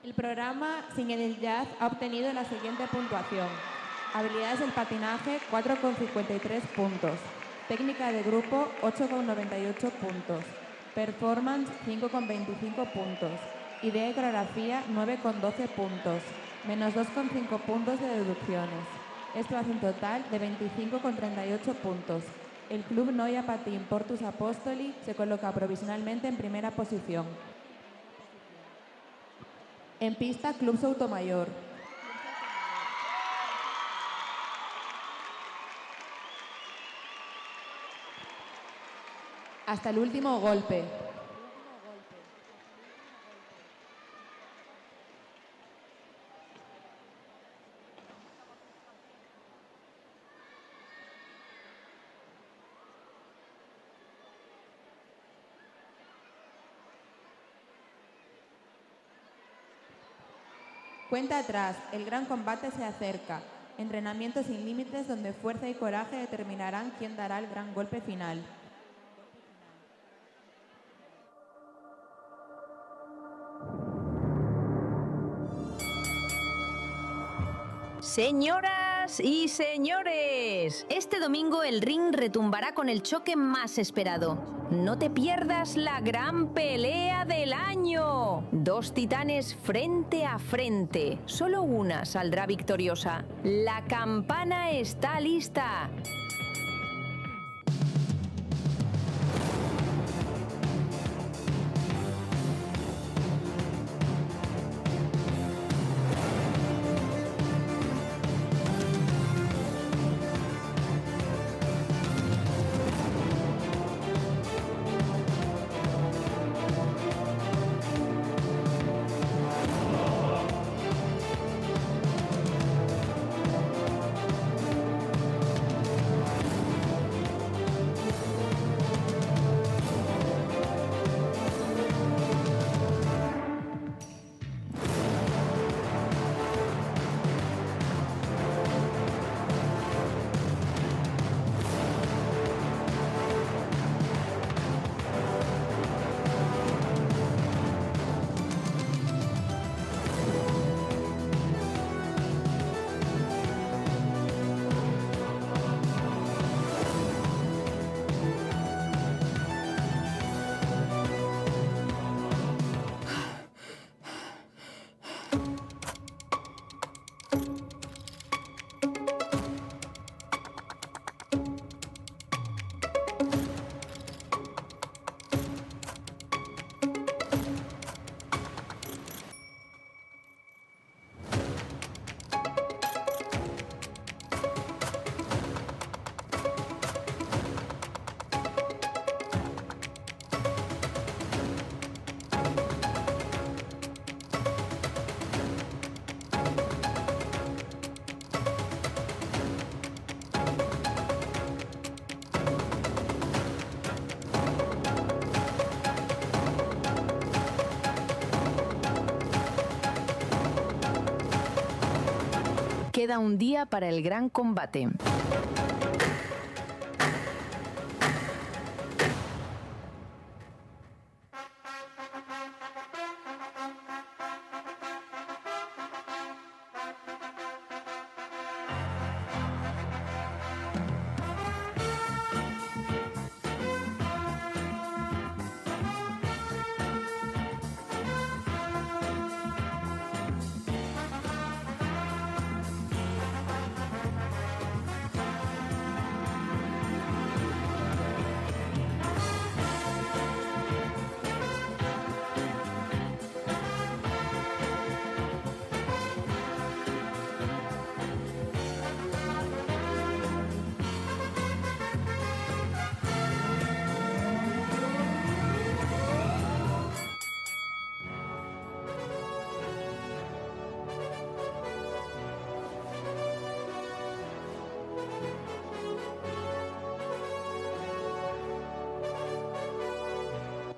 A: El programa Sin el Jazz ha obtenido la siguiente puntuación. Habilidades del patinaje, 4,53 puntos. Técnica de grupo, 8,98 puntos. Performance, 5,25 puntos. Idea y coreografía, 9,12 puntos. Menos 2,5 puntos de deducciones. Esto hace un total de 25,38 puntos. El Club Noia Patín Portus Apostoli se coloca provisionalmente en primera posición. En pista, Club Soutomayor. Hasta el último golpe. Cuenta atrás, el gran combate se acerca. Entrenamiento sin límites donde fuerza y coraje determinarán quién dará el gran golpe final.
N: Señoras y señores, este domingo el ring retumbará con el choque más esperado. No te pierdas la gran pelea del año. 2 titanes frente a frente. Solo una saldrá victoriosa. La campana está lista. Queda un día para el gran combate.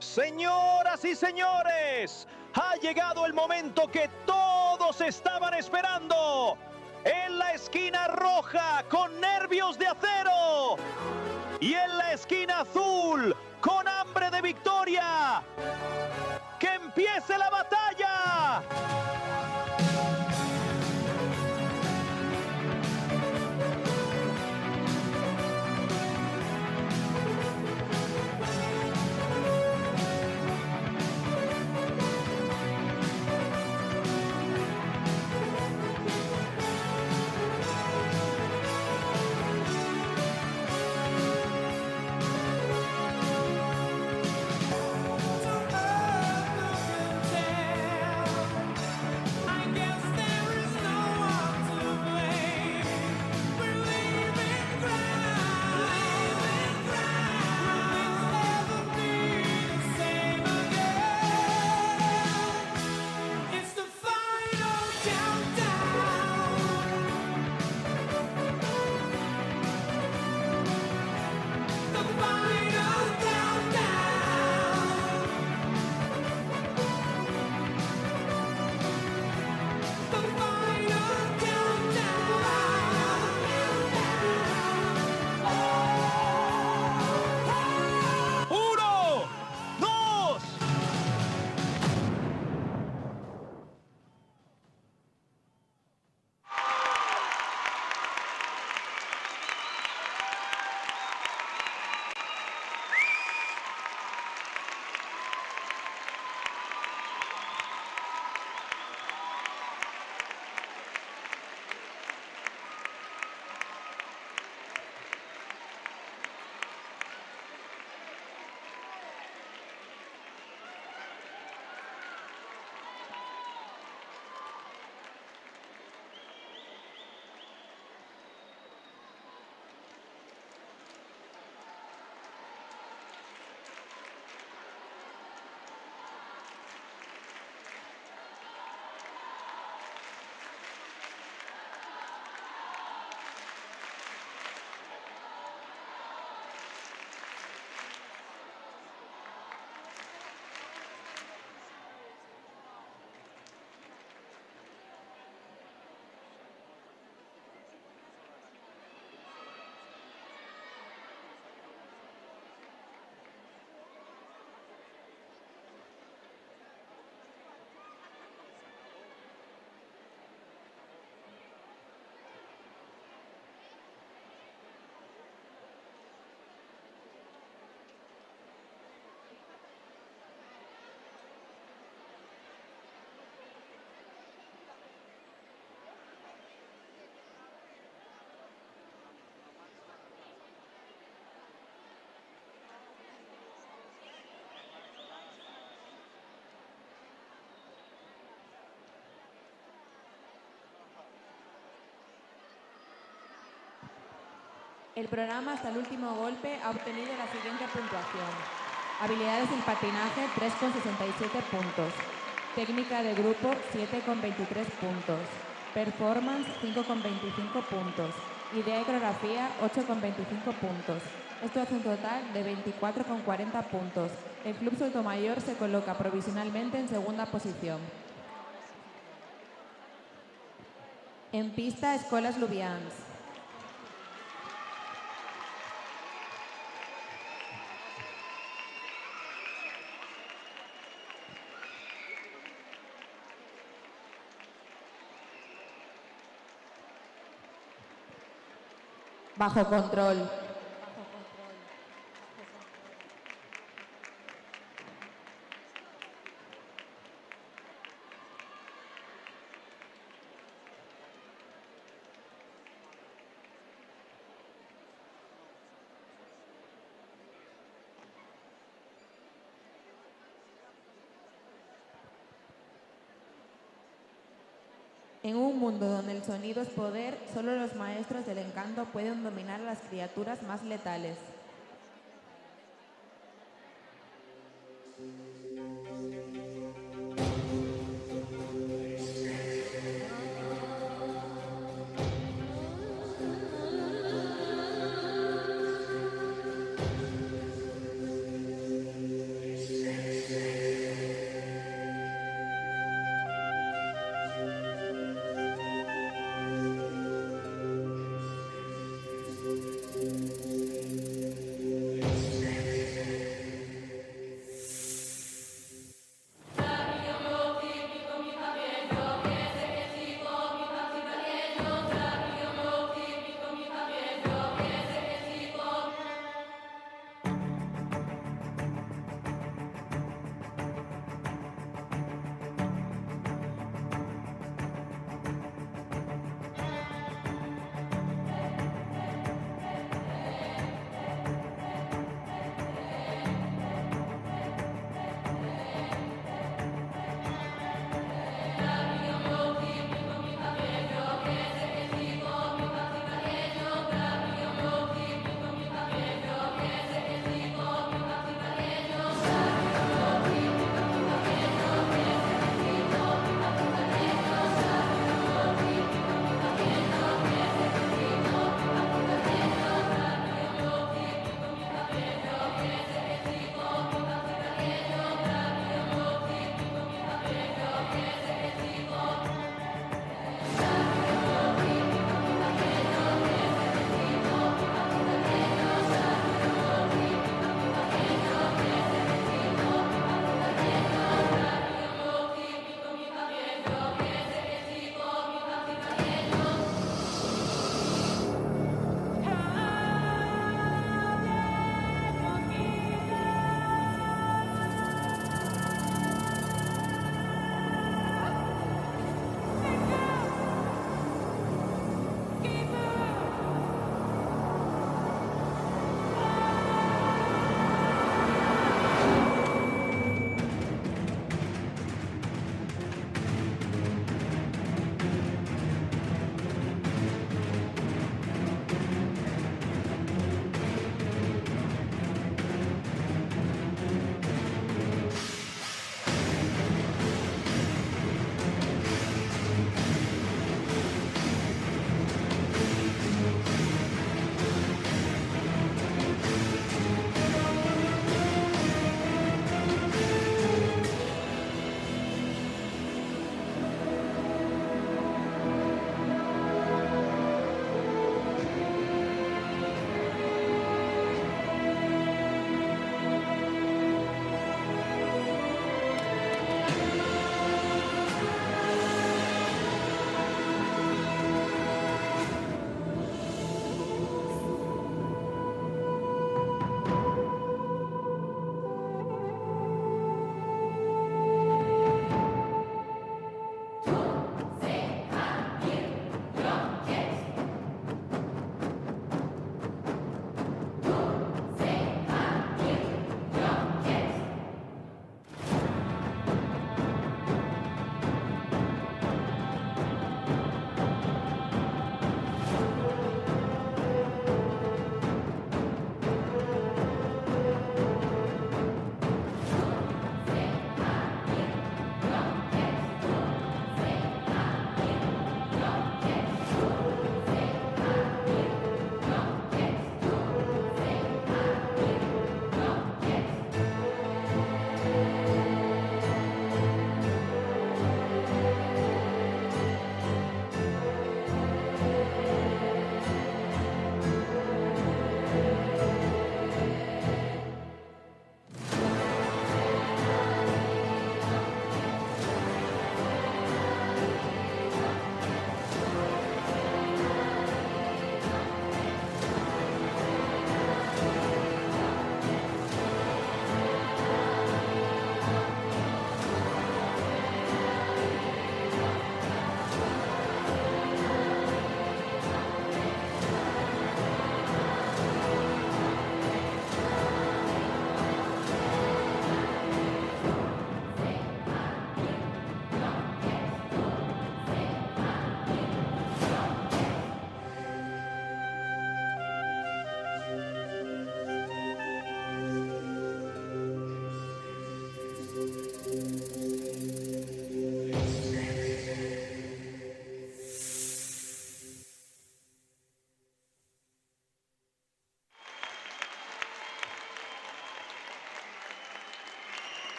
O: Señoras y señores, ha llegado el momento que todos estaban esperando. En la esquina roja, con nervios de acero. Y en la esquina azul, con hambre de victoria. ¡Que empiece la batalla!
A: El programa hasta el último golpe ha obtenido la siguiente puntuación. Habilidades del patinaje 3,67 puntos. Técnica de grupo 7,23 puntos. Performance 5,25 puntos. Idea y coreografía 8,25 puntos. Esto hace un total de 24,40 puntos. El Club Sotomayor se coloca provisionalmente en segunda posición. En pista, Escoles Lubians. Bajo control. En un mundo donde el sonido es poder, solo los maestros del encanto pueden dominar a las criaturas más letales.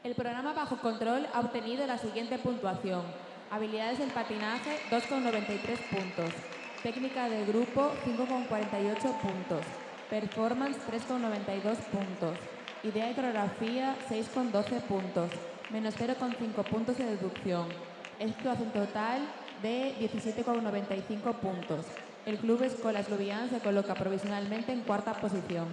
A: El programa Bajo Control ha obtenido la siguiente puntuación. Habilidades del patinaje, 2,93 puntos. Técnica de grupo, 5,48 puntos. Performance, 3,92 puntos. Idea y coreografía, 6,12 puntos. Menos 0,5 puntos de deducción. Puntuación total de 17,95 puntos. El Club Escola Slovian se coloca provisionalmente en cuarta posición.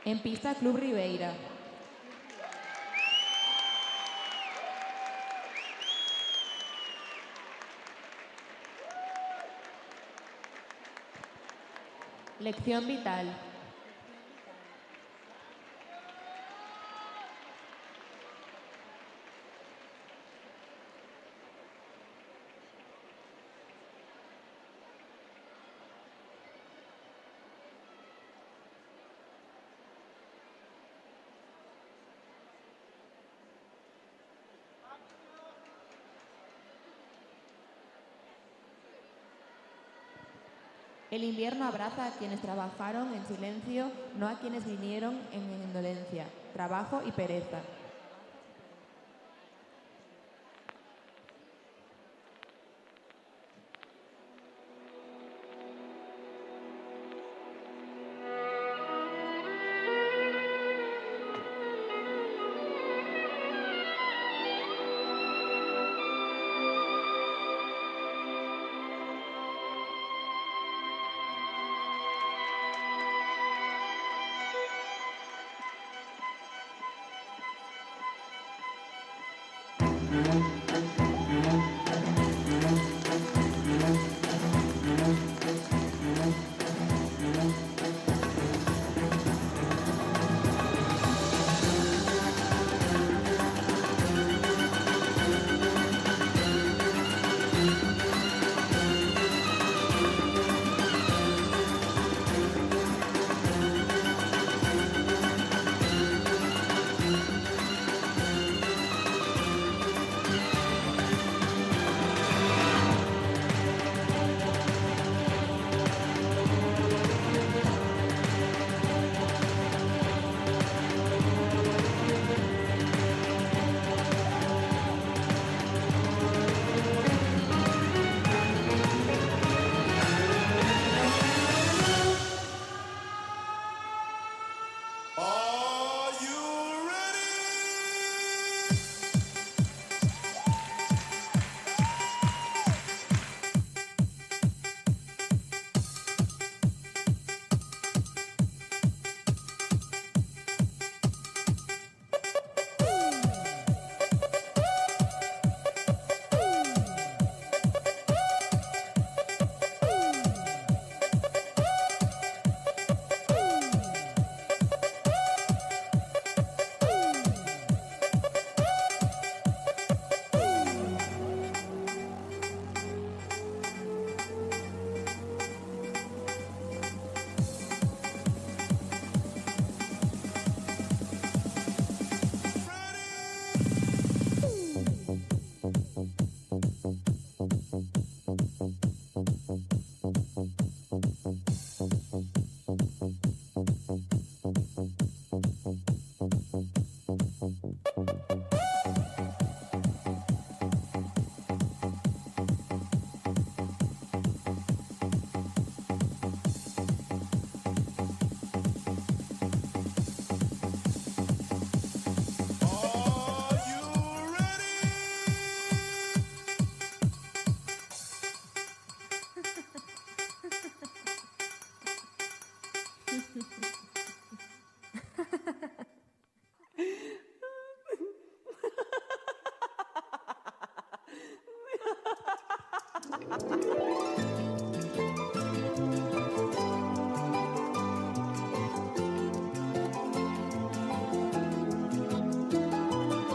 A: En pista, Club Ribeira. Lección vital. El invierno abraza a quienes trabajaron en silencio, no a quienes vinieron en indolencia, trabajo y pereza.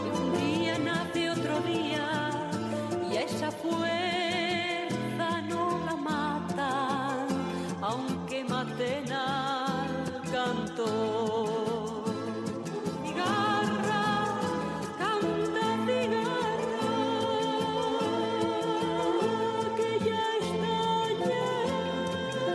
G: Un día nace otro día y a esa fuerza no la matan, aunque maten al cantor. Cigarra, canta cigarra, que ya está llegando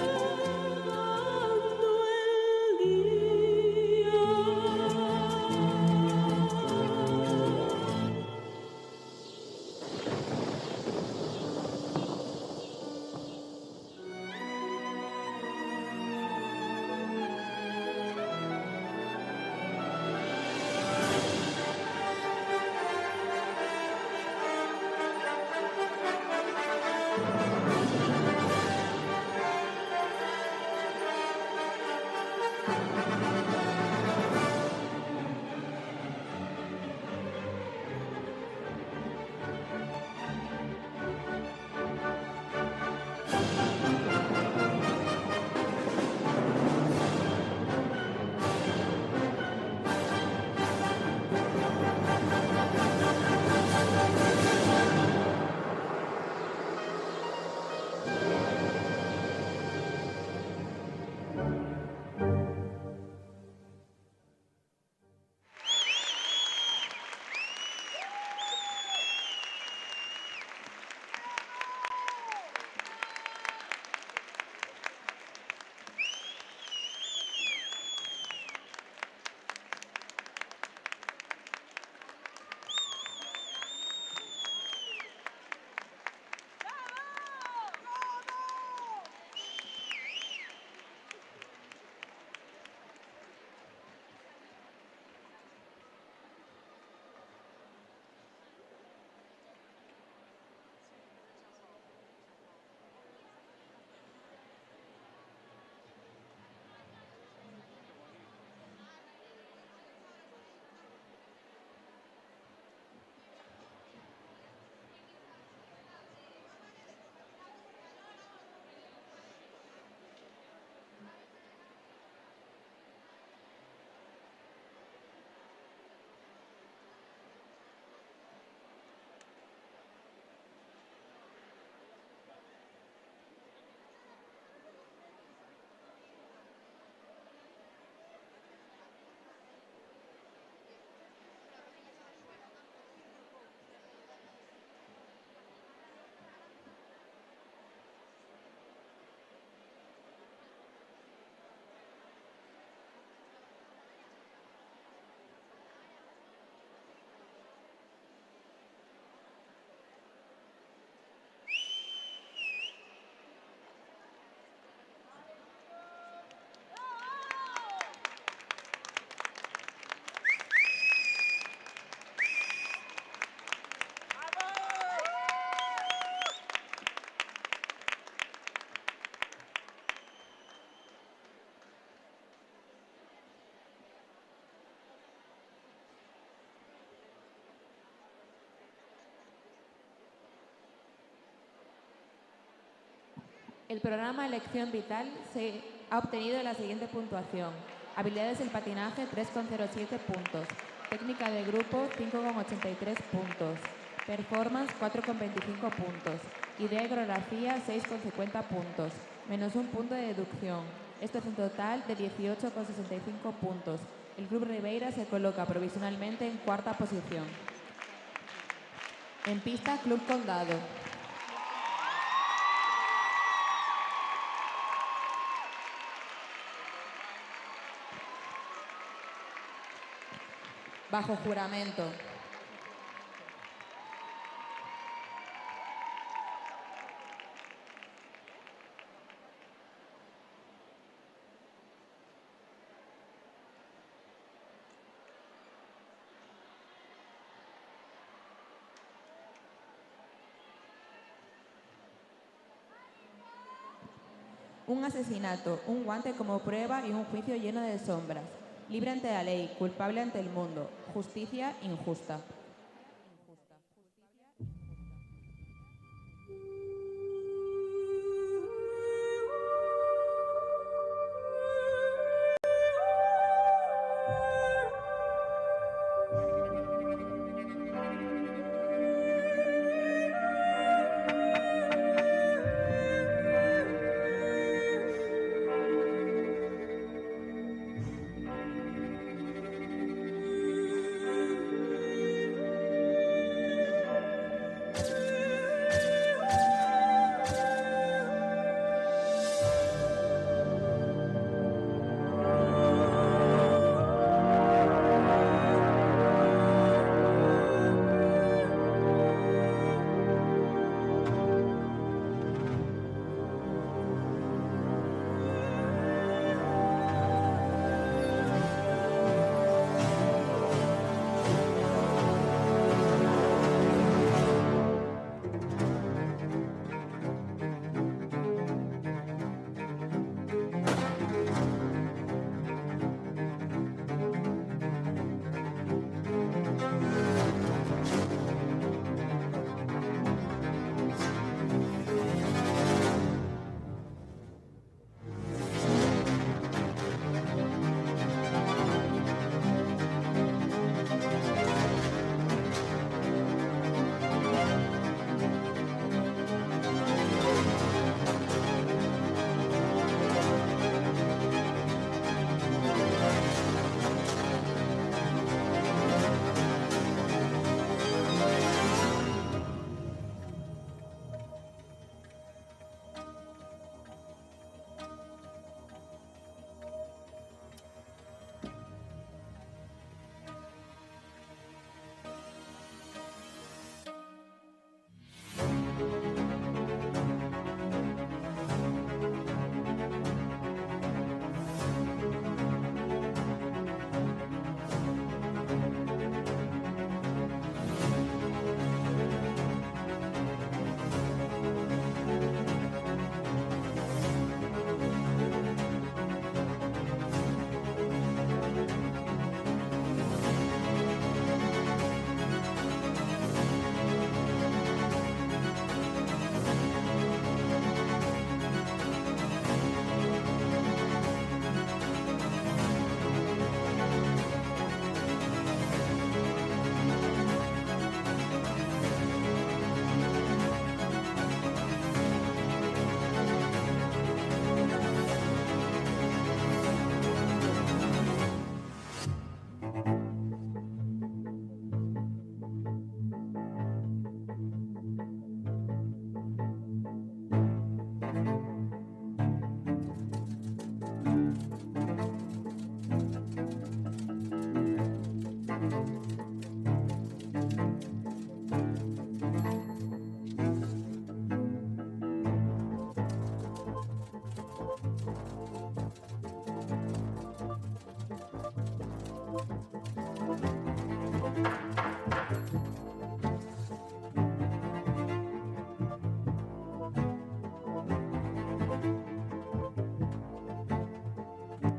A: El programa Elección Vital se ha obtenido la siguiente puntuación. Habilidades del patinaje 3,07 puntos. Técnica de grupo 5,83 puntos. Performance 4,25 puntos. Idea y coreografía 6,50 puntos. Menos un punto de deducción. Esto es un total de 18,65 puntos. El Club Ribeira se coloca provisionalmente en cuarta posición. En pista, Club Condado. Bajo juramento. Un asesinato, un guante como prueba y un juicio lleno de sombras. Libre ante la ley, culpable ante el mundo. Justicia injusta.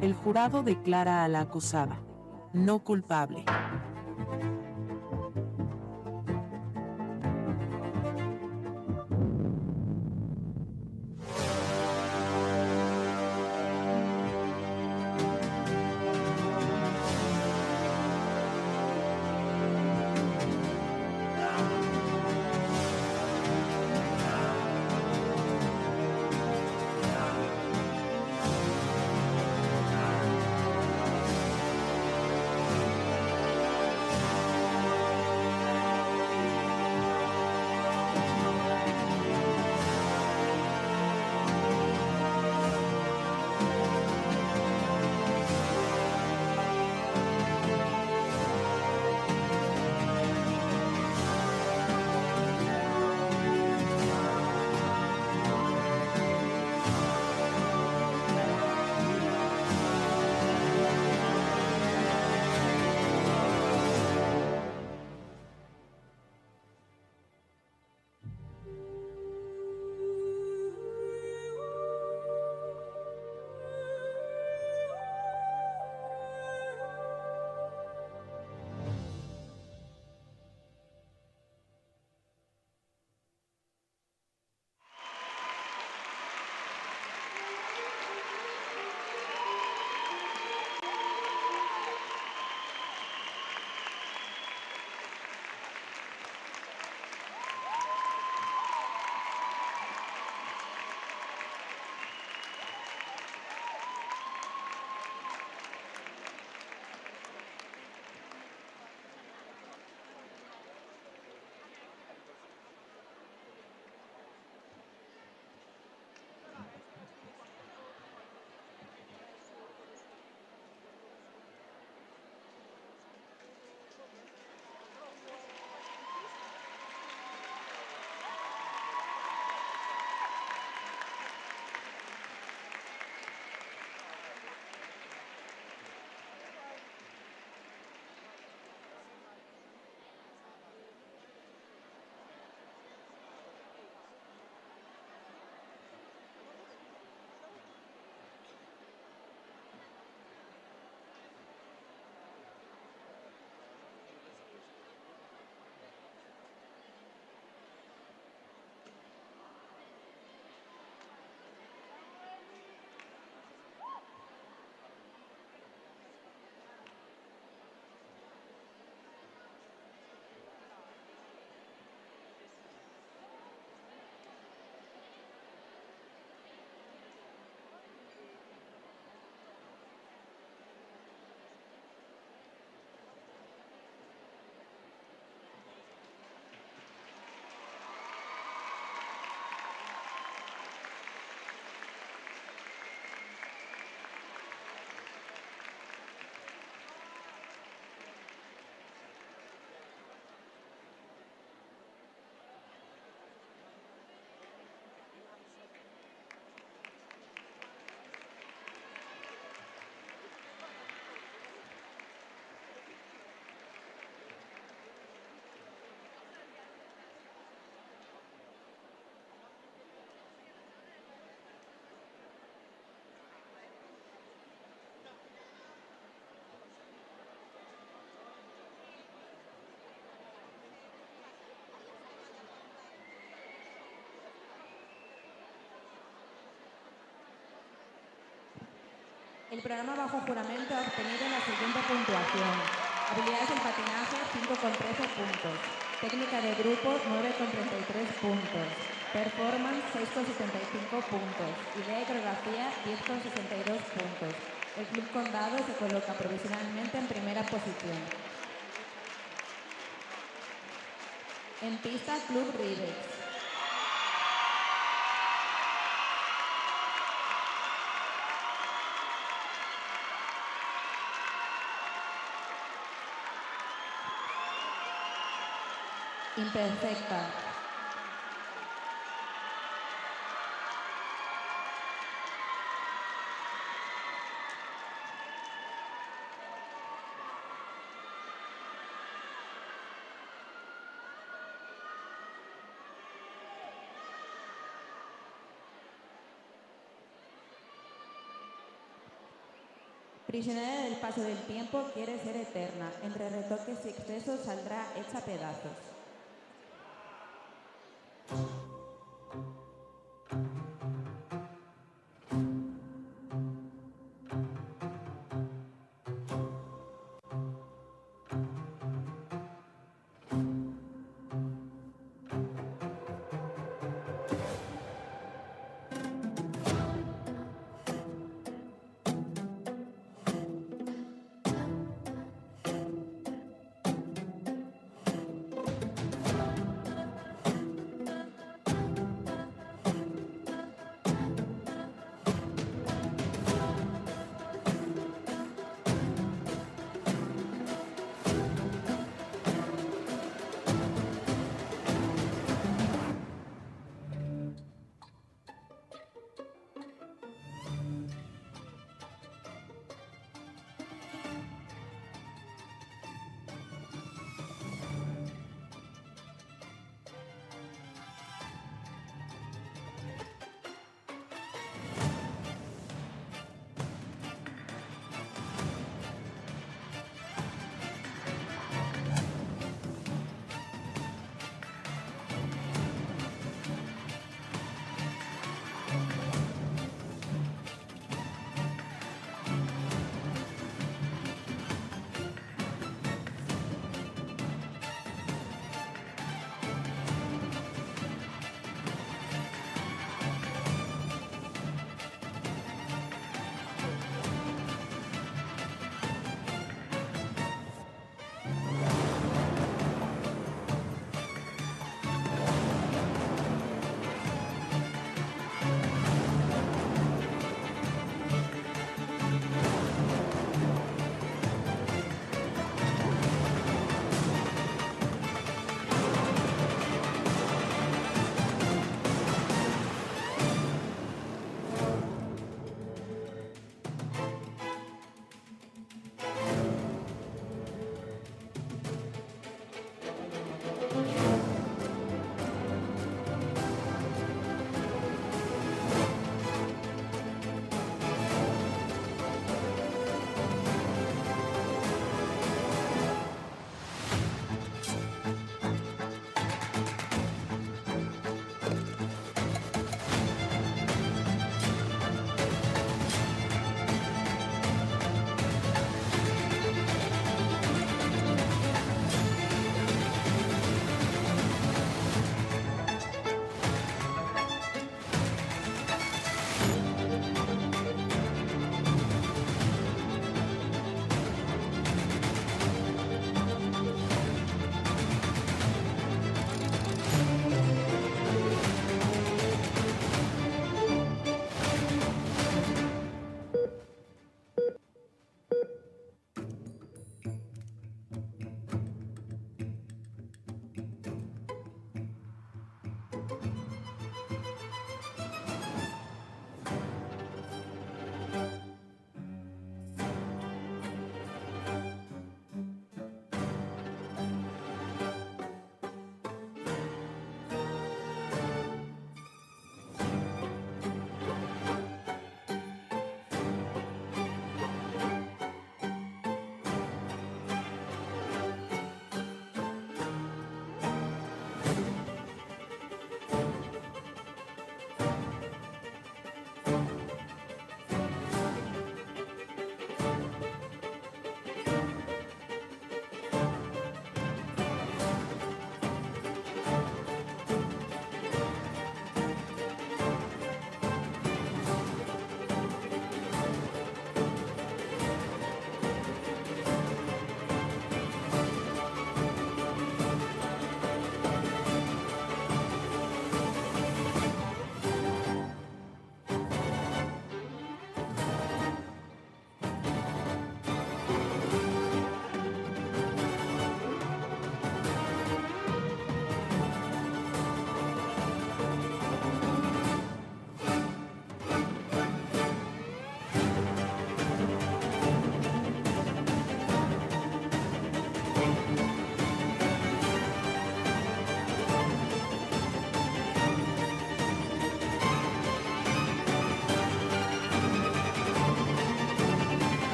P: El jurado declara a la acusada no culpable.
A: El programa bajo juramento ha obtenido la siguiente puntuación. Habilidades del patinaje 5,13 puntos. Técnica de grupo 9,33 puntos. Performance 6,75 puntos. Idea y coreografía 10,62 puntos. El Club Condado se coloca provisionalmente en primera posición. En pista, Club Rivex. Imperfecta. Prisionera del paso del tiempo, quiere ser eterna. Entre retoques y excesos saldrá hecha pedazos.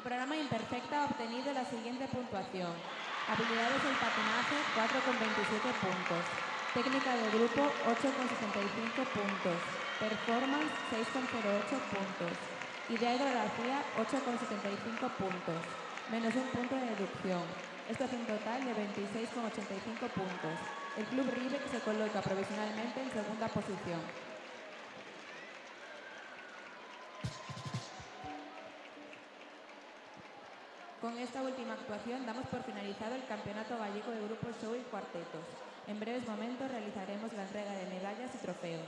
A: programa Imperfecta ha obtenido la siguiente puntuación. Habilidades del patinaje, 4,27 puntos. Técnica de grupo, 8,65 puntos. Performance, 6,08 puntos. Idea y coreografía, 8,75 puntos. Menos un punto de deducción. Esto hace un total de 26,85 puntos. El Club Ribex se coloca provisionalmente en segunda posición. Con esta última actuación damos por finalizado el Campeonato Gallego de Grupo Show y Cuartetos. En breves momentos realizaremos la entrega de medallas y trofeos.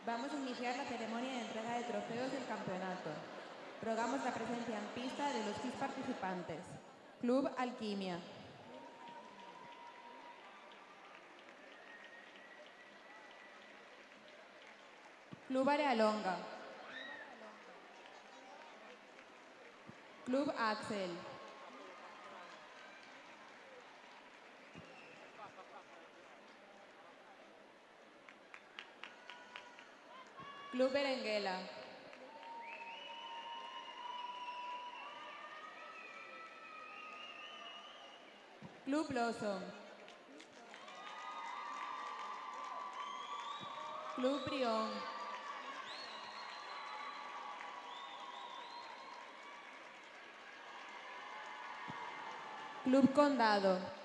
A: Vamos a iniciar la ceremonia de entrega de trofeos del campeonato. Rogamos la presencia en pista de los 6 participantes. Club Alquimia. Club Arealonga. Club Axel. Club Berenguela. Club Blossom. Club Brión. Club Condado.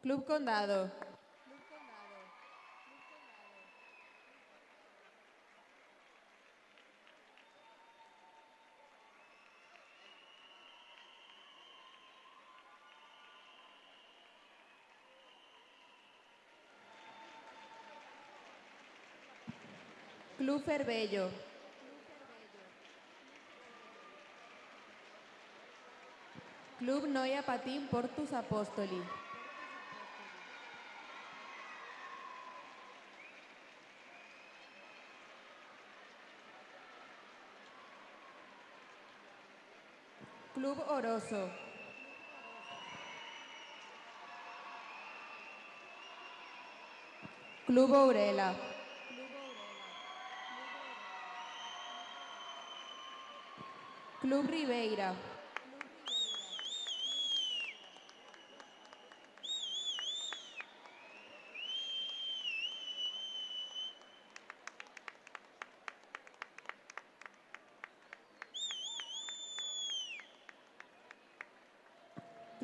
A: Club Condado. Club Ferbello. Club Noia Patín Portus Apostoli. Club Oroso. Club Ourela. Club Ribeira.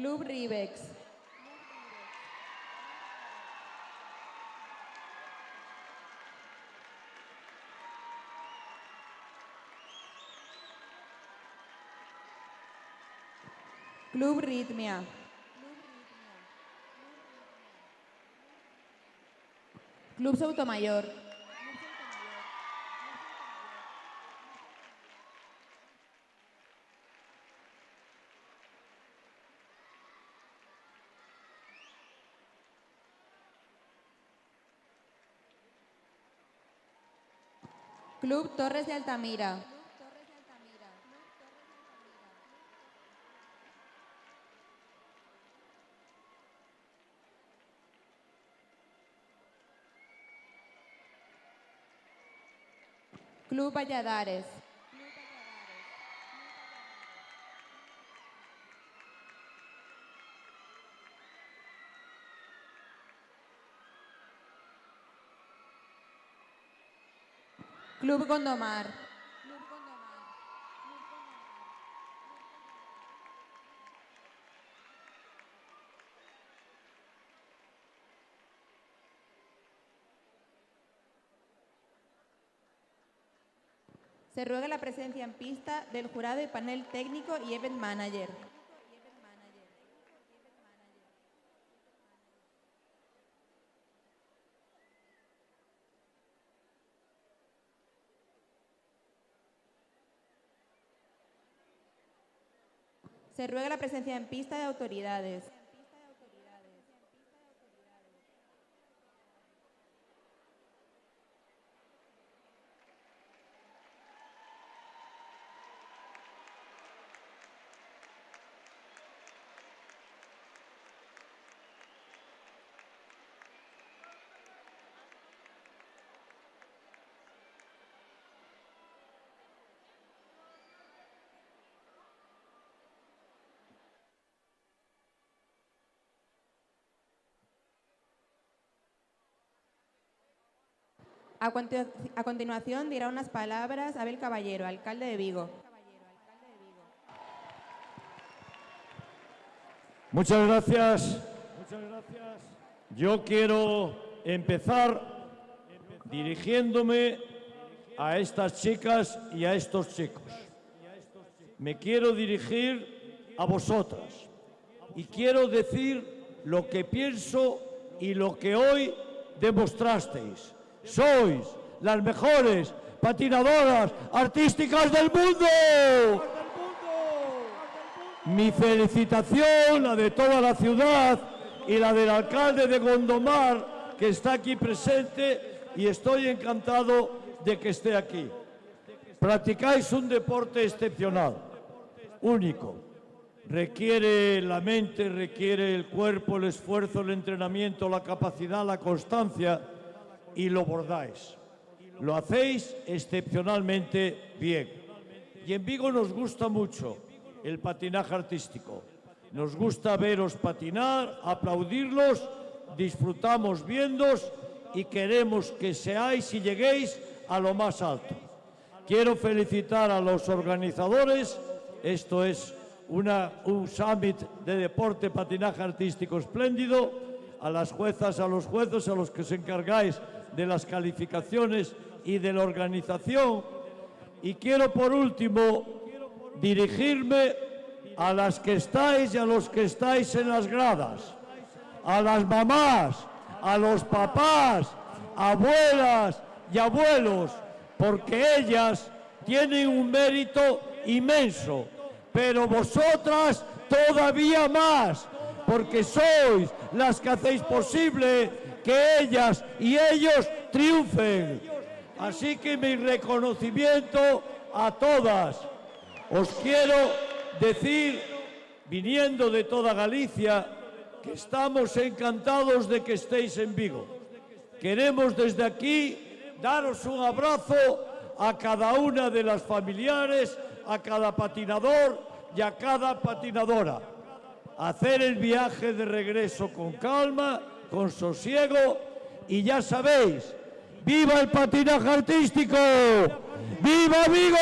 A: Club Ribex. Club Ritmia. Club Soutomayor. Club Torres de Altamira. Club Valladares. Club Gondomar. Se ruega la presencia en pista del jurado y panel técnico y event manager. Se ruega la presencia en pista de autoridades. A continuación dirá unas palabras Abel Caballero, alcalde de Vigo.
Q: Muchas gracias. Yo quiero empezar dirigiéndome a estas chicas y a estos chicos. Me quiero dirigir a vosotras y quiero decir lo que pienso y lo que hoy demostrasteis. Sois las mejores patinadoras artísticas del mundo. Mi felicitación, la de toda la ciudad y la del alcalde de Gondomar, que está aquí presente, y estoy encantado de que esté aquí. Practicáis un deporte excepcional, único. Requiere la mente, requiere el cuerpo, el esfuerzo, el entrenamiento, la capacidad, la constancia, y lo bordáis. Lo hacéis excepcionalmente bien. Y en Vigo nos gusta mucho el patinaje artístico. Nos gusta veros patinar, aplaudirlos, disfrutamos viéndoos y queremos que seáis y lleguéis a lo más alto. Quiero felicitar a los organizadores. Esto es un summit de deporte, patinaje artístico espléndido. A las juezas, a los jueces, a los que os encargáis de las calificaciones y de la organización. Y quiero, por último, dirigirme a las que estáis y a los que estáis en las gradas, a las mamás, a los papás, abuelas y abuelos, porque ellas tienen un mérito inmenso, pero vosotras todavía más, porque sois las que hacéis posible que ellas y ellos triunfen. Así que mi reconocimiento a todas. Os quiero decir, viniendo de toda Galicia, que estamos encantados de que estéis en Vigo. Queremos desde aquí daros un abrazo a cada una de las familiares, a cada patinador y a cada patinadora. Hacer el viaje de regreso con calma, con sosiego, y ya sabéis, ¡viva el patinaje artístico! ¡Viva Vigo!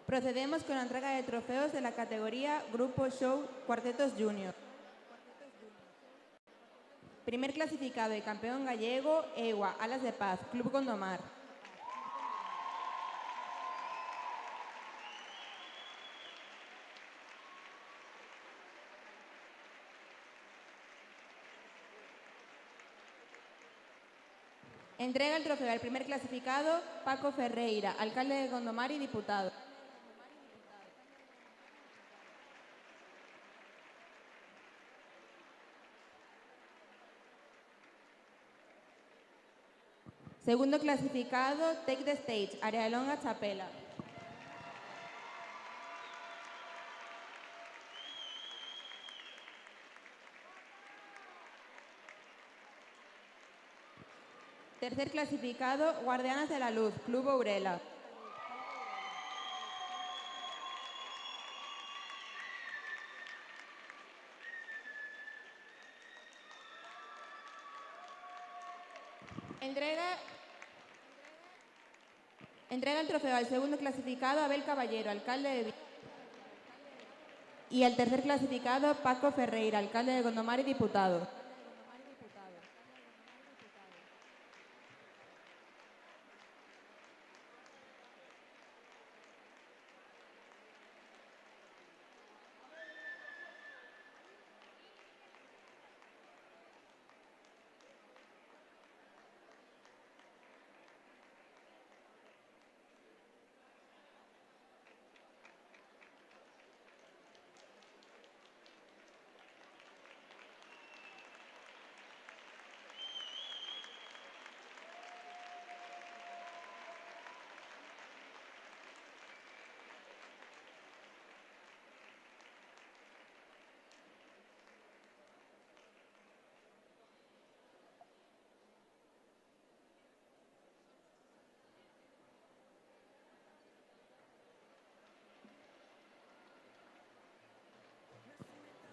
A: Procedemos con la entrega de trofeos de la categoría Grupo Show Cuartetos Junior. Primer clasificado y campeón gallego, EWA, Alas de Paz, Club Gondomar. Entrega el trofeo al primer clasificado, Paco Ferreira, alcalde de Gondomar y diputado. Segundo clasificado, Take the Stage, Arealonga Chapela. Tercer clasificado, Guardianas de la Luz, Club Ourela. Entrega el trofeo al segundo clasificado, Abel Caballero, alcalde de Vigo. Y al tercer clasificado, Paco Ferreira, alcalde de Gondomar y diputado.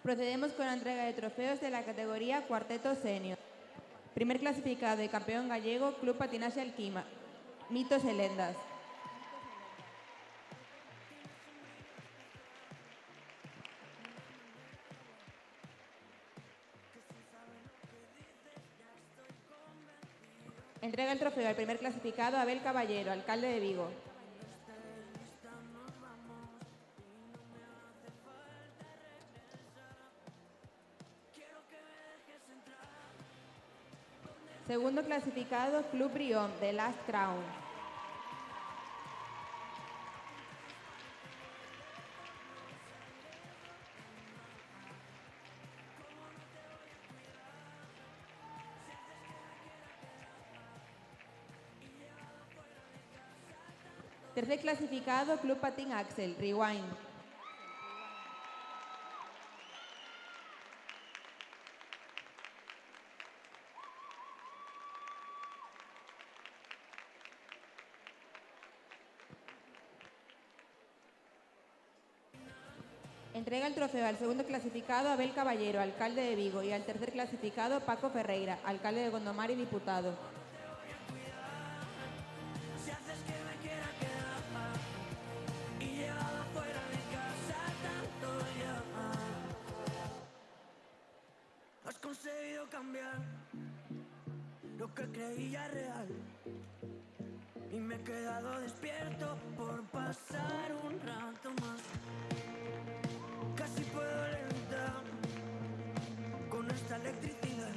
A: Procedemos con la entrega de trofeos de la categoría Cuarteto Senior. Primer clasificado y campeón gallego, Club Patinaje Alquima, Mitos e Lendas. Entrega el trofeo al primer clasificado, Abel Caballero, alcalde de Vigo. Segundo clasificado, Club Brión, The Last Crown. Tercer clasificado, Club Patín Axel, Rewind. Entrega el trofeo al segundo clasificado, Abel Caballero, alcalde de Vigo, y al tercer clasificado, Paco Ferreira, alcalde de Gondomar y diputado.
E: Has conseguido cambiar lo que creía real y me he quedado despierto por pasar un rato más. Casi puedo levitar con esta electricidad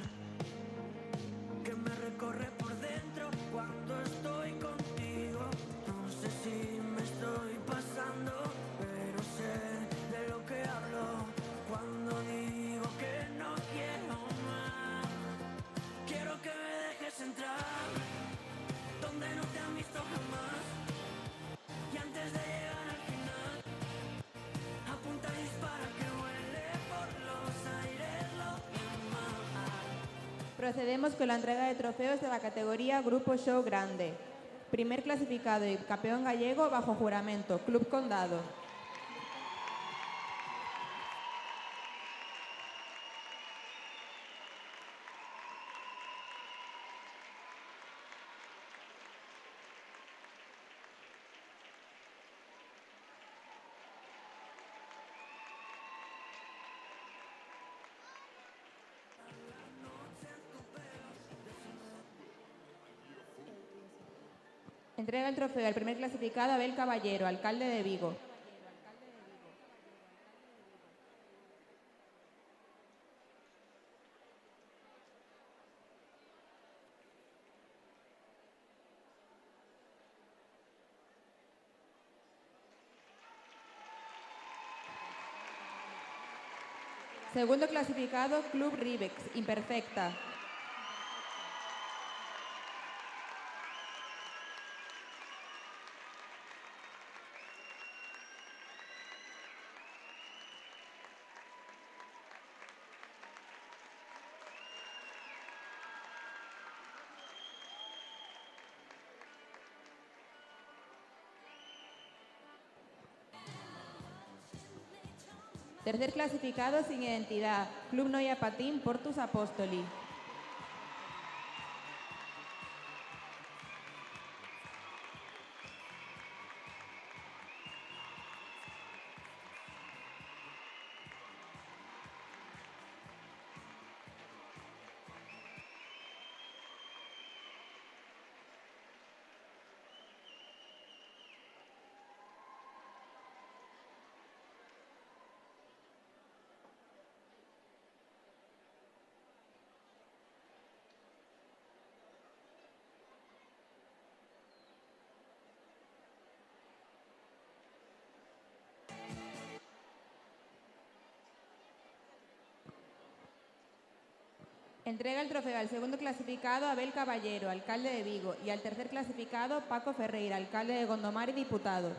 E: que me recorre por dentro cuando estoy contigo. No sé si me estoy pasando, pero sé de lo que hablo cuando digo que no quiero más. Quiero que me dejes entrar donde no te han visto jamás, y antes de llegar al final apunta y dispara que huele por los aires lo demás.
A: Procedemos con la entrega de trofeos de la categoría Grupo Show Grande. Primer clasificado y campeón gallego bajo juramento, Club Condado. Entrega el trofeo al primer clasificado Abel Caballero, alcalde de Vigo. Segundo clasificado, Club Ribex, Imperfecta. Tercer clasificado, Sin Identidad, Club Noia Patín, Portus Apóstoli. Entrega el trofeo al segundo clasificado Abel Caballero, alcalde de Vigo, y al tercer clasificado Paco Ferreira, alcalde de Gondomar y diputado.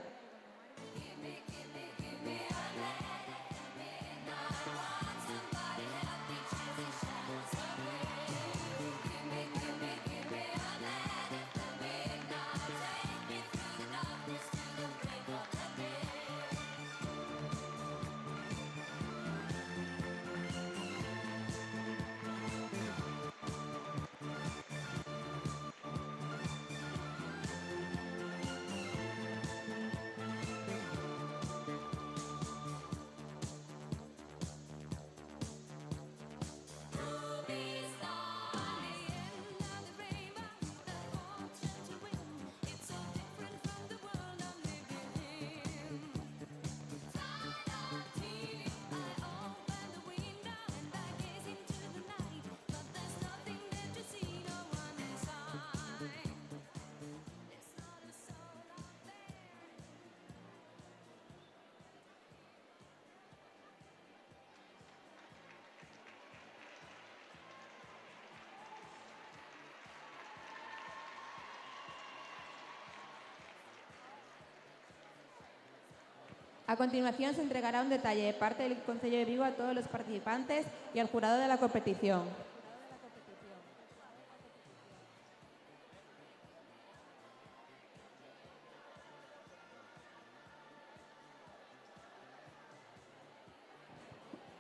A: A continuación se entregará un detalle de parte del Concello de Vigo a todos los participantes y al jurado de la competición.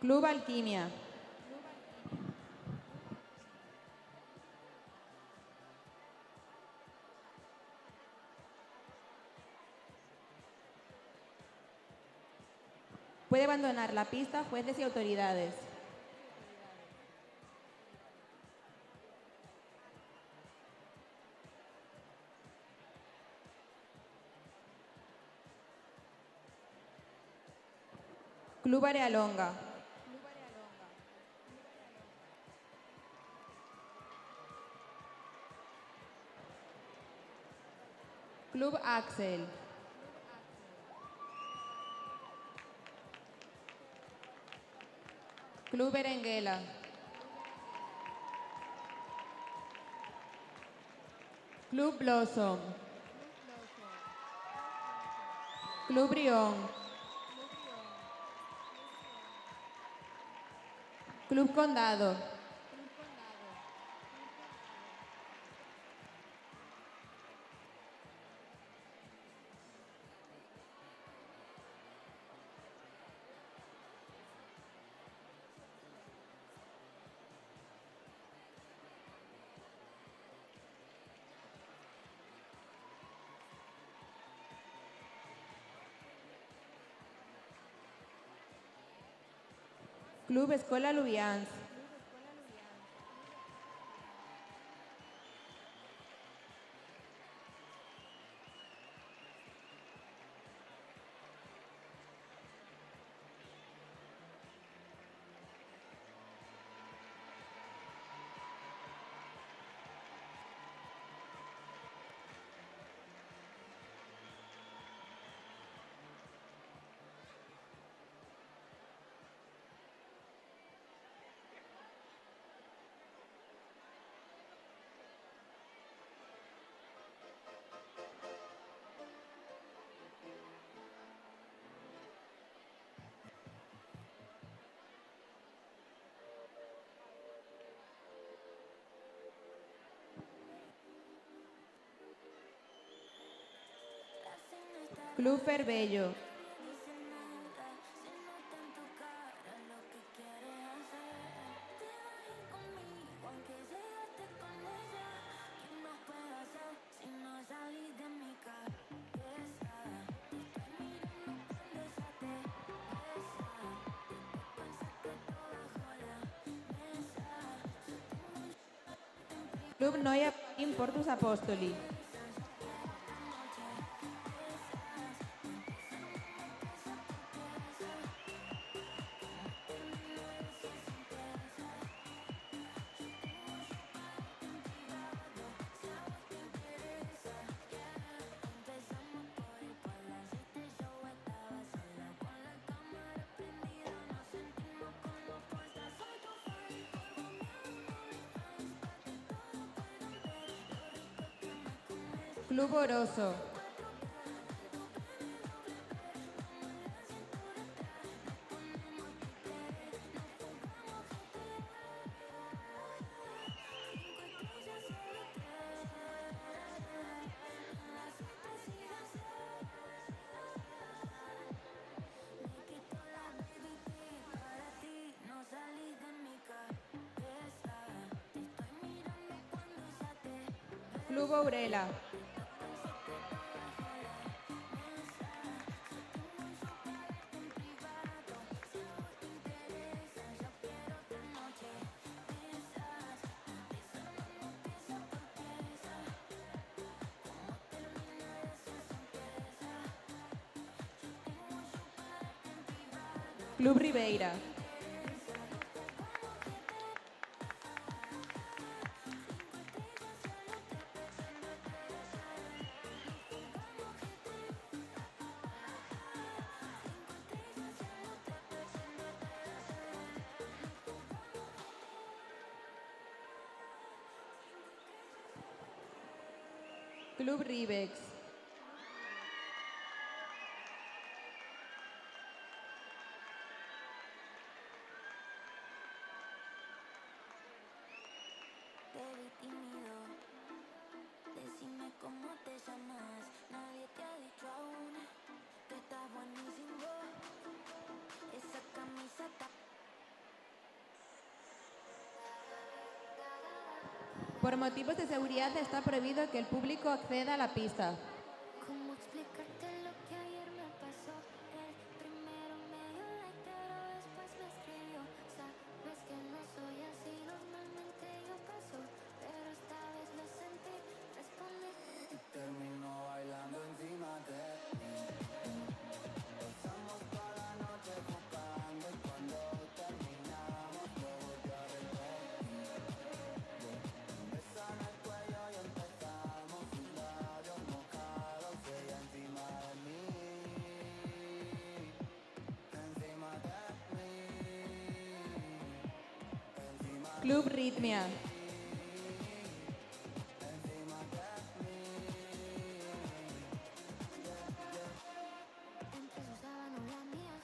A: Club Alquimia. Puede abandonar la pista jueces y autoridades. Club Arealonga. Club Axel. Club Berenguela. Club Blossom. Club Brión. Club Condado. Club Escola Lubians. Club Ferbello. Club Noia Portus Apostoli. Club Oroso. Club Aurela. Club Ribeira. Club Ribex.
C: Te vi tímido, decime cómo te llamas. Nadie te ha dicho aún que estás buenísimo. Esa camisa está.
A: Por motivos de seguridad está prohibido que el público acceda a la pista.
C: ¿Cómo explicarte lo que ayer me pasó? El primero me dio like, pero después me escribió. Sabes que no soy así, normalmente yo paso, pero esta vez lo sentí, respondí. Y terminó bailando encima de mí. Pasamos toda la noche jugando y cuando terminamos lo volví a repetir. Beso en el cuello y empezamos sus labios mojados, ella encima de mí, encima de mí, encima de
A: Club Ritmia.
C: entre sus sábanas la mía,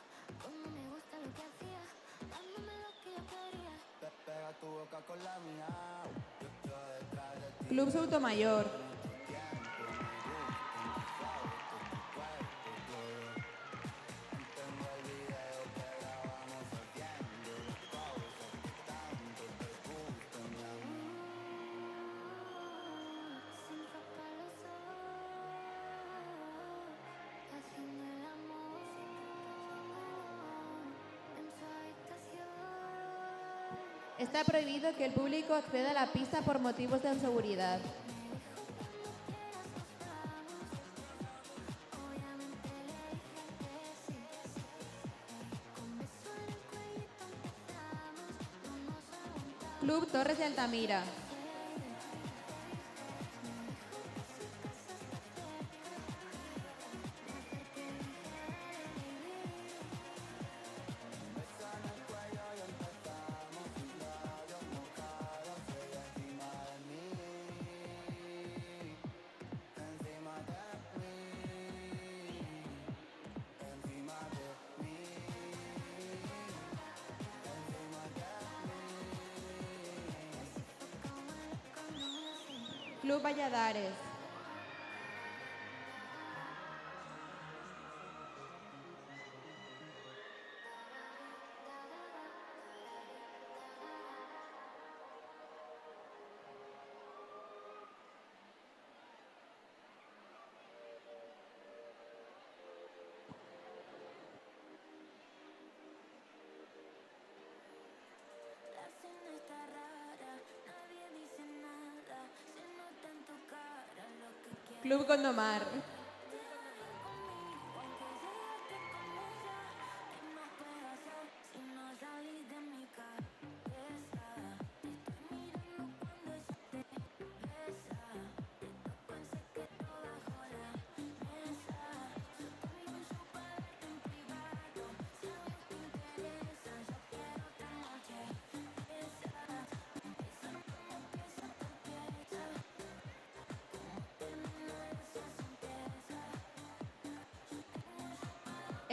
C: como me gusta lo que hacía, dándome lo que yo quería. Pega tu boca con la mía, yo estoy detrás de ti.
A: Club Sotomayor.
C: Tengo el video que grabamos haciendo las cosas que tanto te gustan, mi amor. Sin ropa los ojos, haciendo el amor en su habitación.
A: Está prohibido que el público acceda a la pista por motivos de seguridad. Club Torres de Altamira. Club Valladares. Club Gondomar.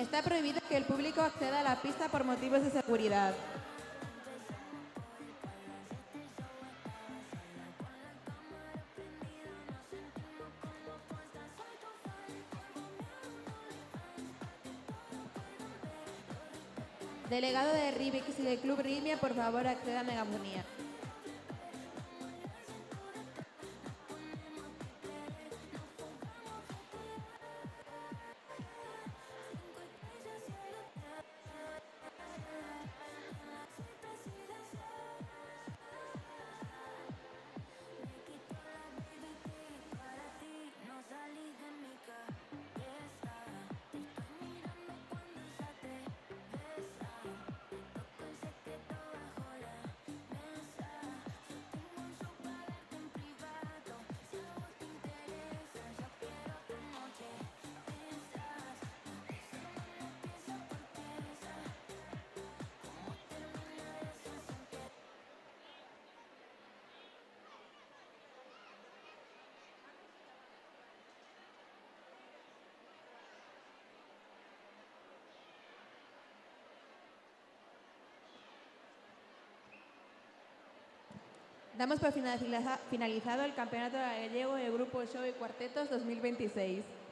A: Está prohibido que el público acceda a la pista por motivos de seguridad. Delegado de Rivix y del Club Ritmia, por favor, acceda a Megafonía. Damos por finalizado el Campeonato Gallego de Grupo Show y Cuartetos 2026.